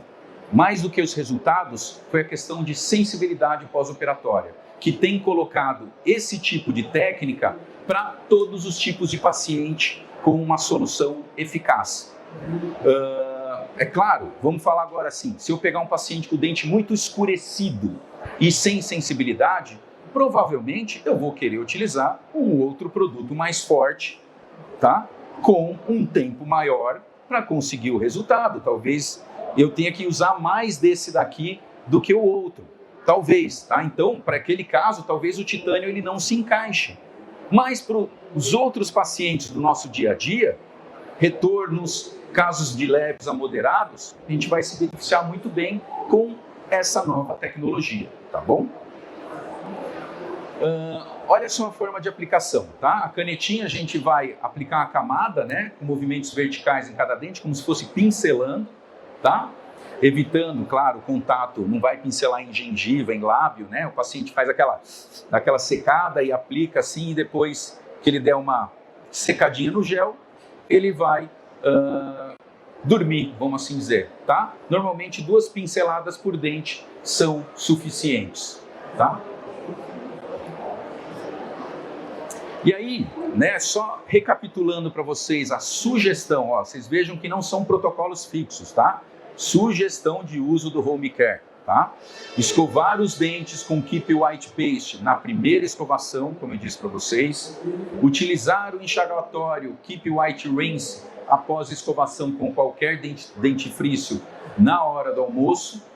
mais do que os resultados, foi a questão de sensibilidade pós-operatória, que tem colocado esse tipo de técnica para todos os tipos de paciente com uma solução eficaz. É claro, vamos falar agora assim, se eu pegar um paciente com o dente muito escurecido e sem sensibilidade, provavelmente eu vou querer utilizar um outro produto mais forte, tá? Com um tempo maior para conseguir o resultado. Talvez eu tenha que usar mais desse daqui do que o outro. Talvez, tá? Então, para aquele caso, talvez o titânio ele não se encaixe. Mas para os outros pacientes do nosso dia a dia, retornos, casos de leves a moderados, a gente vai se beneficiar muito bem com essa nova tecnologia, tá bom? Olha só a forma de aplicação, tá? A canetinha a gente vai aplicar a camada, né? Com movimentos verticais em cada dente, como se fosse pincelando, tá? Evitando, claro, o contato, não vai pincelar em gengiva, em lábio, né? O paciente faz aquela secada e aplica assim, e depois que ele der uma secadinha no gel, ele vai dormir, vamos assim dizer, tá? Normalmente 2 pinceladas por dente são suficientes, tá? E aí, né, só recapitulando para vocês a sugestão, ó, vocês vejam que não são protocolos fixos, tá? Sugestão de uso do home care, tá? Escovar os dentes com Keep White Paste na primeira escovação, como eu disse para vocês. Utilizar o enxaguatório Keep White Rinse após a escovação com qualquer dentifrício na hora do almoço.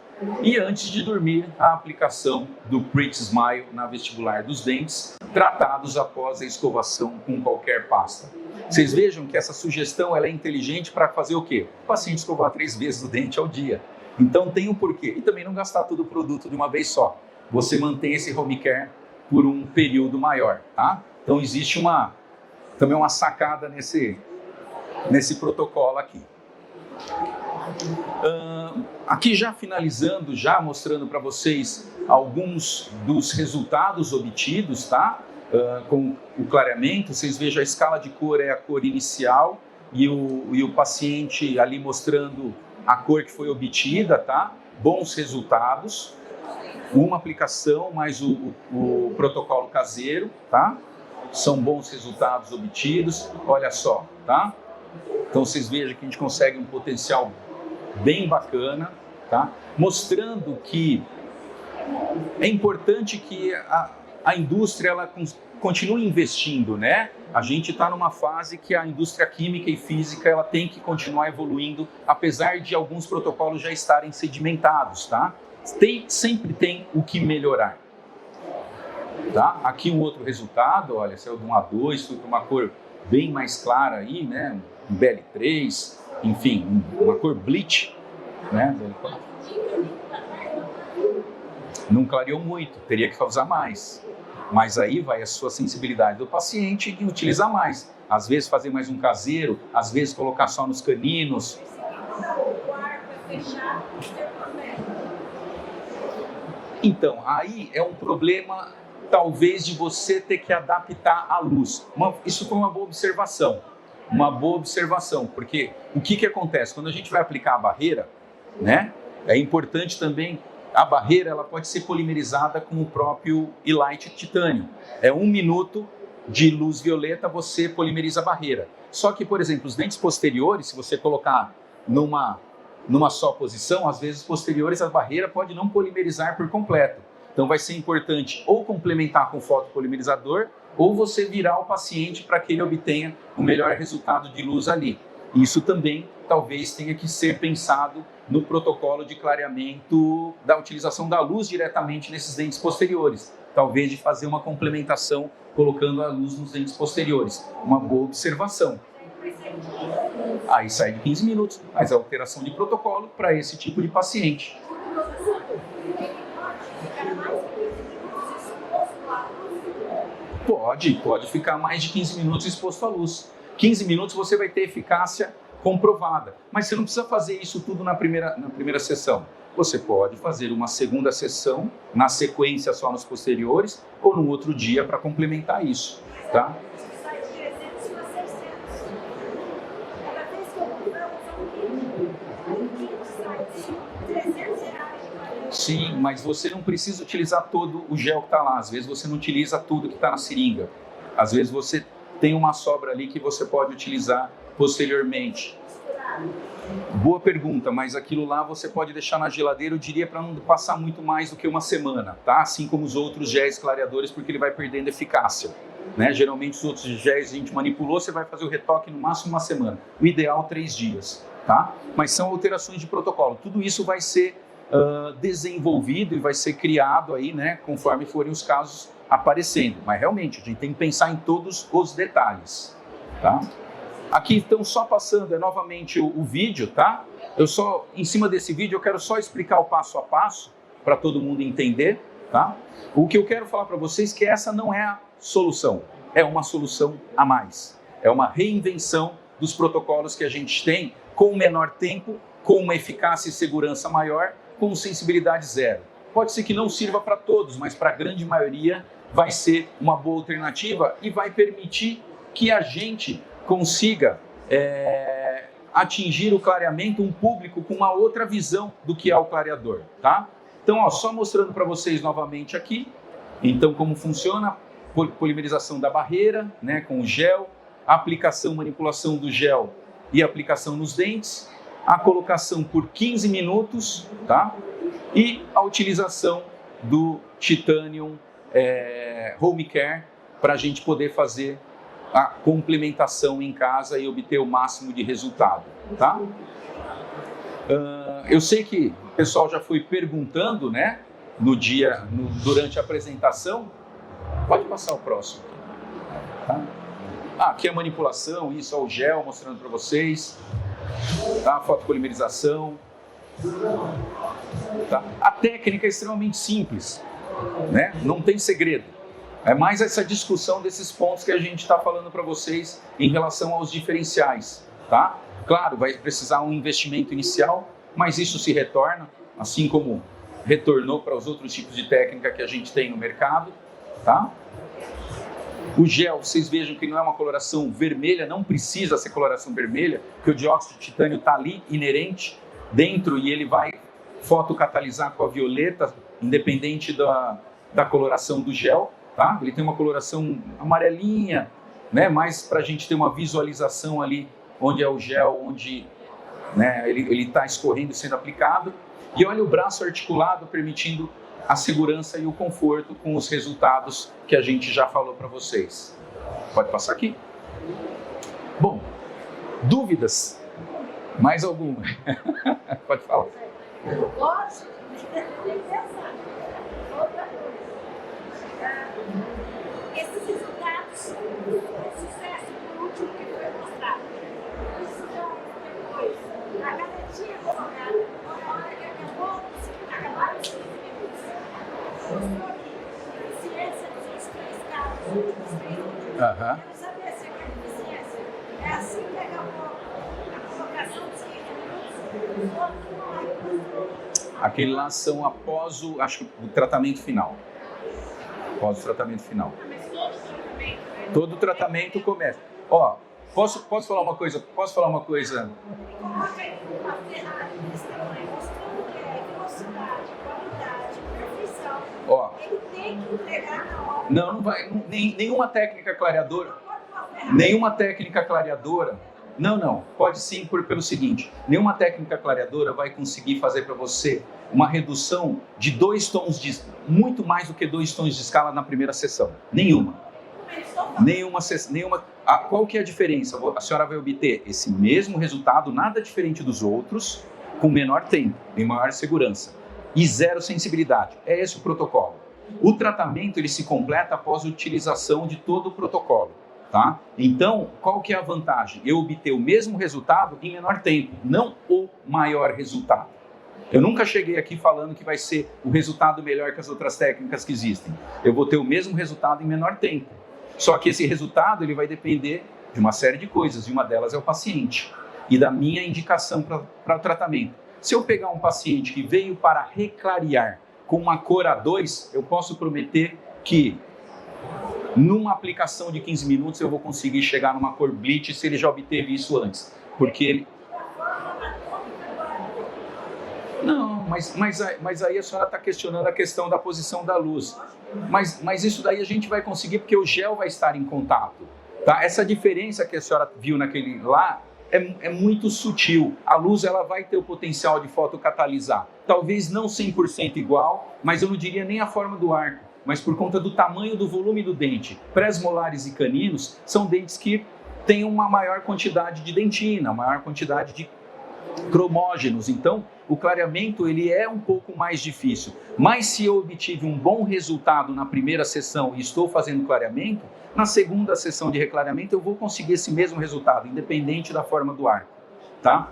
E antes de dormir, a aplicação do Pretty Smile na vestibular dos dentes, tratados após a escovação com qualquer pasta. Vocês vejam que essa sugestão ela é inteligente para fazer o quê? O paciente escovar 3 vezes o dente ao dia. Então tem um porquê. E também não gastar todo o produto de uma vez só. Você mantém esse home care por um período maior, tá? Então existe também uma sacada nesse protocolo aqui. Aqui já finalizando, já mostrando para vocês alguns dos resultados obtidos, tá? Com o clareamento, vocês vejam a escala de cor é a cor inicial e o paciente ali mostrando a cor que foi obtida, tá? Bons resultados, uma aplicação mais o protocolo caseiro, tá? São bons resultados obtidos, olha só, tá? Então vocês vejam que a gente consegue um potencial bem bacana, tá? Mostrando que é importante que a indústria ela continue investindo, né? A gente está numa fase que a indústria química e física ela tem que continuar evoluindo, apesar de alguns protocolos já estarem sedimentados, tá? Sempre tem o que melhorar, tá? Aqui um outro resultado, olha, saiu de 1 a 2, foi para uma cor bem mais clara aí, né? Um BL3, enfim, uma cor bleach, né? Não clareou muito, teria que usar mais. Mas aí vai a sua sensibilidade do paciente de utilizar mais. Às vezes fazer mais um caseiro, às vezes colocar só nos caninos. Então, aí é um problema, talvez, de você ter que adaptar a luz. Isso foi uma boa observação. Uma boa observação, porque o que acontece? Quando a gente vai aplicar a barreira, né, é importante também, a barreira ela pode ser polimerizada com o próprio E-Light titânio. É 1 minuto de luz violeta, você polimeriza a barreira. Só que, por exemplo, os dentes posteriores, se você colocar numa só posição, às vezes posteriores a barreira pode não polimerizar por completo. Então vai ser importante ou complementar com fotopolimerizador ou você virar o paciente para que ele obtenha o melhor resultado de luz ali. Isso também talvez tenha que ser pensado no protocolo de clareamento da utilização da luz diretamente nesses dentes posteriores. Talvez de fazer uma complementação colocando a luz nos dentes posteriores. Uma boa observação. Aí sai de 15 minutos, mas a alteração de protocolo para esse tipo de paciente. Pode ficar mais de 15 minutos exposto à luz. 15 minutos você vai ter eficácia comprovada. Mas você não precisa fazer isso tudo na primeira sessão. Você pode fazer uma segunda sessão, na sequência só nos posteriores, ou no outro dia para complementar isso, tá? Sim, mas você não precisa utilizar todo o gel que está lá. Às vezes você não utiliza tudo que está na seringa. Às vezes você tem uma sobra ali que você pode utilizar posteriormente. Boa pergunta, mas aquilo lá você pode deixar na geladeira, eu diria, para não passar muito mais do que uma semana, tá? Assim como os outros géis clareadores, porque ele vai perdendo eficácia, né? Geralmente os outros géis a gente manipulou, você vai fazer o retoque no máximo uma semana. O ideal 3 dias, tá? Mas são alterações de protocolo. Tudo isso vai ser desenvolvido e vai ser criado aí, né, conforme forem os casos aparecendo. Mas realmente a gente tem que pensar em todos os detalhes, tá? Aqui então só passando novamente o vídeo, tá? Em cima desse vídeo eu quero só explicar o passo a passo para todo mundo entender, tá? O que eu quero falar para vocês é que essa não é a solução, é uma solução a mais. É uma reinvenção dos protocolos que a gente tem com menor tempo, com uma eficácia e segurança maior, com sensibilidade zero. Pode ser que não sirva para todos, mas para a grande maioria vai ser uma boa alternativa e vai permitir que a gente consiga atingir o clareamento, um público com uma outra visão do que é o clareador, tá? Então, só mostrando para vocês novamente aqui, então como funciona, polimerização da barreira, né, com o gel, a aplicação, manipulação do gel e aplicação nos dentes, a colocação por 15 minutos, tá? E a utilização do Titanium Home Care para a gente poder fazer a complementação em casa e obter o máximo de resultado, tá? Eu sei que o pessoal já foi perguntando, né, durante a apresentação. Pode passar o próximo, tá? Aqui a manipulação, isso, o gel mostrando para vocês, tá? A fotopolimerização, tá? A técnica é extremamente simples, né? Não tem segredo. É mais essa discussão desses pontos que a gente está falando para vocês em relação aos diferenciais, tá? Claro, vai precisar um investimento inicial, mas isso se retorna, assim como retornou para os outros tipos de técnica que a gente tem no mercado, tá? O gel, vocês vejam que não é uma coloração vermelha, não precisa ser coloração vermelha, porque o dióxido de titânio está ali, inerente, dentro, e ele vai fotocatalisar com a violeta, independente da coloração do gel, tá? Ele tem uma coloração amarelinha, né? Mais para a gente ter uma visualização ali, onde é o gel, onde, né, ele está escorrendo e sendo aplicado. E olha o braço articulado, permitindo a segurança e o conforto com os resultados que a gente já falou para vocês. Pode passar aqui? Bom, dúvidas? Mais alguma? Pode falar. Lógico, tem que pensar. Outra coisa. Esses resultados de sucesso, por último, que foi mostrado. Isso depois, a gavetinha colocada, na hora que acabou, acabaram os 15 minutos. Mostrou aqui, ciência dos outros 3 casos, dos últimos 3 minutos. Aham. Quero saber se a eficiência é assim que acabou a colocação dos 15 minutos, ou não é. Aquele lá são após o tratamento final. Após o tratamento final. Mas todo tratamento, né? Todo tratamento começa. Ó, posso falar uma coisa? Posso falar uma coisa? Coloca aí uma Ferrari desse tamanho, mostrando que é velocidade, qualidade, perfeição. Ó, Ele tem que entregar na hora. não vai. Nenhuma técnica clareadora. Pode uma Ferrari. Nenhuma técnica clareadora. Não. Pode sim, pelo seguinte: nenhuma técnica clareadora vai conseguir fazer para você uma redução de 2 tons muito mais do que 2 tons de escala na primeira sessão. Nenhuma. Qual que é a diferença? A senhora vai obter esse mesmo resultado, nada diferente dos outros, com menor tempo, em maior segurança e 0 sensibilidade. É esse o protocolo. O tratamento ele se completa após a utilização de todo o protocolo. Tá? Então, qual que é a vantagem? Eu obter o mesmo resultado em menor tempo, não o maior resultado. Eu nunca cheguei aqui falando que vai ser o resultado melhor que as outras técnicas que existem. Eu vou ter o mesmo resultado em menor tempo. Só que esse resultado ele vai depender de uma série de coisas, e uma delas é o paciente e da minha indicação para o tratamento. Se eu pegar um paciente que veio para reclarear com uma cor A2, eu posso prometer que numa aplicação de 15 minutos eu vou conseguir chegar numa cor bleach se ele já obteve isso antes. Porque ele... Não, mas aí a senhora está questionando a questão da posição da luz. Mas isso daí a gente vai conseguir porque o gel vai estar em contato. Tá? Essa diferença que a senhora viu naquele lá é muito sutil. A luz ela vai ter o potencial de fotocatalisar. Talvez não 100% igual, mas eu não diria nem a forma do arco. Mas por conta do tamanho do volume do dente. Pré-molares e caninos são dentes que têm uma maior quantidade de dentina, maior quantidade de cromógenos. Então, o clareamento ele é um pouco mais difícil. Mas se eu obtive um bom resultado na primeira sessão e estou fazendo clareamento, na segunda sessão de reclareamento eu vou conseguir esse mesmo resultado, independente da forma do arco. Tá?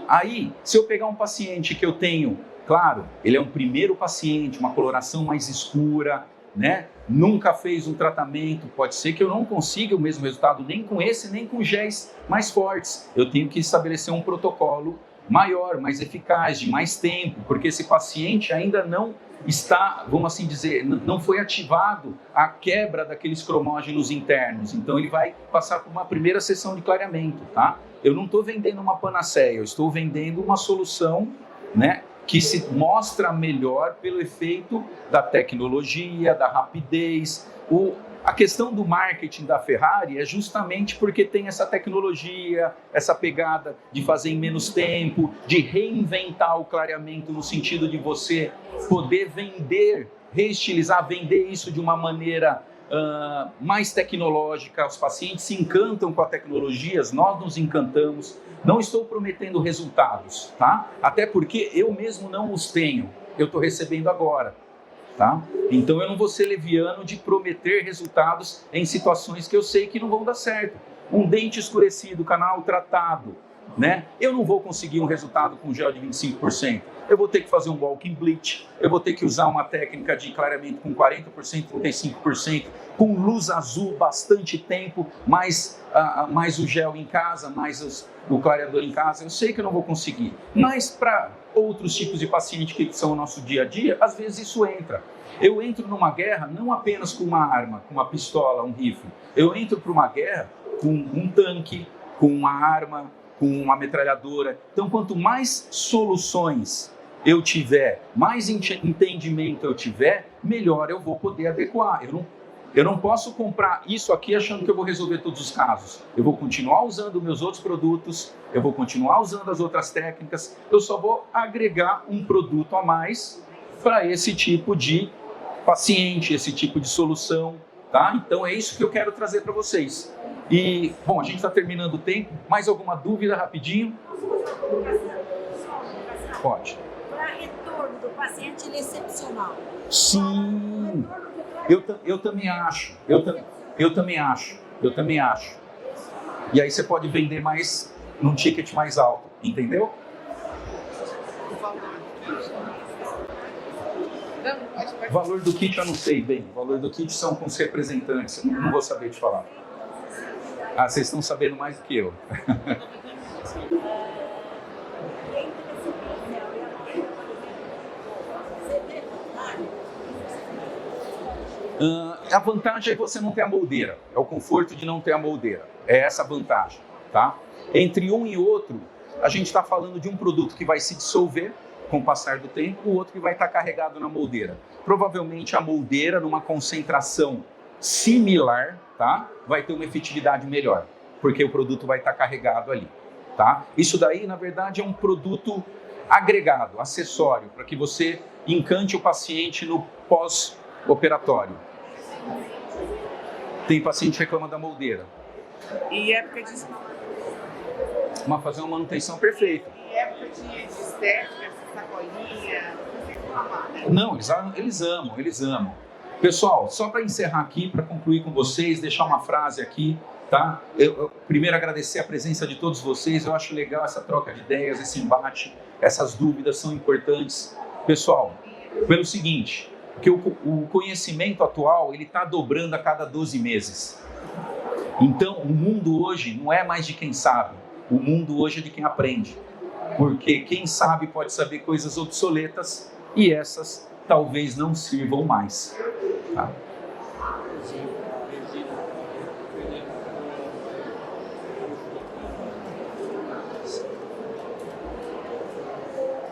Aí, se eu pegar um paciente que eu tenho... Claro, ele é um primeiro paciente, uma coloração mais escura, né? Nunca fez um tratamento, pode ser que eu não consiga o mesmo resultado nem com esse, nem com géis mais fortes. Eu tenho que estabelecer um protocolo maior, mais eficaz, de mais tempo, porque esse paciente ainda não está, vamos assim dizer, não foi ativado a quebra daqueles cromógenos internos. Então ele vai passar por uma primeira sessão de clareamento, tá? Eu não estou vendendo uma panaceia, eu estou vendendo uma solução, né? Que se mostra melhor pelo efeito da tecnologia, da rapidez. A questão do marketing da Ferrari é justamente porque tem essa tecnologia, essa pegada de fazer em menos tempo, de reinventar o clareamento no sentido de você poder vender, reestilizar, vender isso de uma maneira mais tecnológica. Os pacientes se encantam com as tecnologias, nós nos encantamos. Não estou prometendo resultados, tá? Até porque eu mesmo não os tenho, eu estou recebendo agora. Tá? Então eu não vou ser leviano de prometer resultados em situações que eu sei que não vão dar certo. Um dente escurecido, canal tratado, né? Eu não vou conseguir um resultado com gel de 25%. Eu vou ter que fazer um walk-in bleach, eu vou ter que usar uma técnica de clareamento com 40%, 35%, com luz azul bastante tempo, mais o gel em casa, mais o clareador em casa. Eu sei que eu não vou conseguir, mas para outros tipos de paciente que são o nosso dia a dia, às vezes isso entra. Eu entro numa guerra não apenas com uma arma, com uma pistola, um rifle. Eu entro para uma guerra com um tanque, com uma arma, com uma metralhadora. Então, quanto mais soluções eu tiver, mais entendimento eu tiver, melhor eu vou poder adequar. Eu não posso comprar isso aqui achando que eu vou resolver todos os casos. Eu vou continuar usando meus outros produtos, eu vou continuar usando as outras técnicas, eu só vou agregar um produto a mais para esse tipo de paciente, esse tipo de solução, tá? Então é isso que eu quero trazer para vocês. E, bom, a gente está terminando o tempo. Mais alguma dúvida rapidinho? Pode. Para retorno do paciente, ele é excepcional. Sim, eu também acho, eu também acho. E aí você pode vender mais, num ticket mais alto, entendeu? O valor do kit eu não sei bem, o valor do kit são com os representantes, eu não vou saber te falar. Ah, vocês estão sabendo mais do que eu. A vantagem é que você não tem a moldeira, é o conforto de não ter a moldeira, é essa a vantagem, tá? Entre um e outro, a gente está falando de um produto que vai se dissolver com o passar do tempo, o outro que vai estar carregado na moldeira. Provavelmente a moldeira, numa concentração similar, tá? Vai ter uma efetividade melhor, porque o produto vai estar carregado ali, tá? Isso daí, na verdade, é um produto agregado, acessório, para que você encante o paciente no pós-operatório. Tem paciente que reclama da moldeira. E época de... Mas fazer uma manutenção perfeita. E época de estética, sacolinha, não sei reclamar, né? Não, eles amam. Pessoal, só para encerrar aqui, para concluir com vocês, deixar uma frase aqui, tá? Eu primeiro agradecer a presença de todos vocês, eu acho legal essa troca de ideias, esse embate, essas dúvidas são importantes. Pessoal, pelo seguinte, que o conhecimento atual, ele está dobrando a cada 12 meses. Então, o mundo hoje não é mais de quem sabe, o mundo hoje é de quem aprende. Porque quem sabe pode saber coisas obsoletas e essas talvez não sirvam mais. Tá?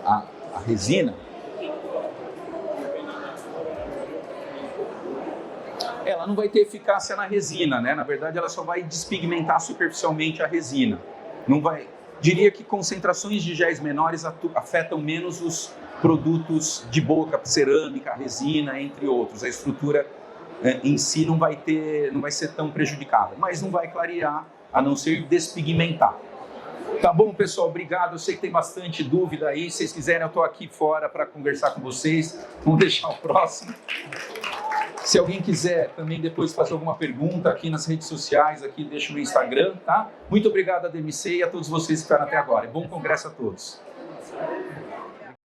A resina, ela não vai ter eficácia na resina, né? Na verdade, ela só vai despigmentar superficialmente a resina. Não vai. Diria que concentrações de géis menores afetam menos os produtos de boca, cerâmica, resina, entre outros. A estrutura em si não vai ser tão prejudicada, mas não vai clarear, a não ser despigmentar. Tá bom, pessoal? Obrigado. Eu sei que tem bastante dúvida aí. Se vocês quiserem, eu estou aqui fora para conversar com vocês. Vamos deixar o próximo. Se alguém quiser também depois fazer alguma pergunta aqui nas redes sociais, aqui deixa no Instagram, tá? Muito obrigado a DMC e a todos vocês que ficaram até agora. Bom congresso a todos.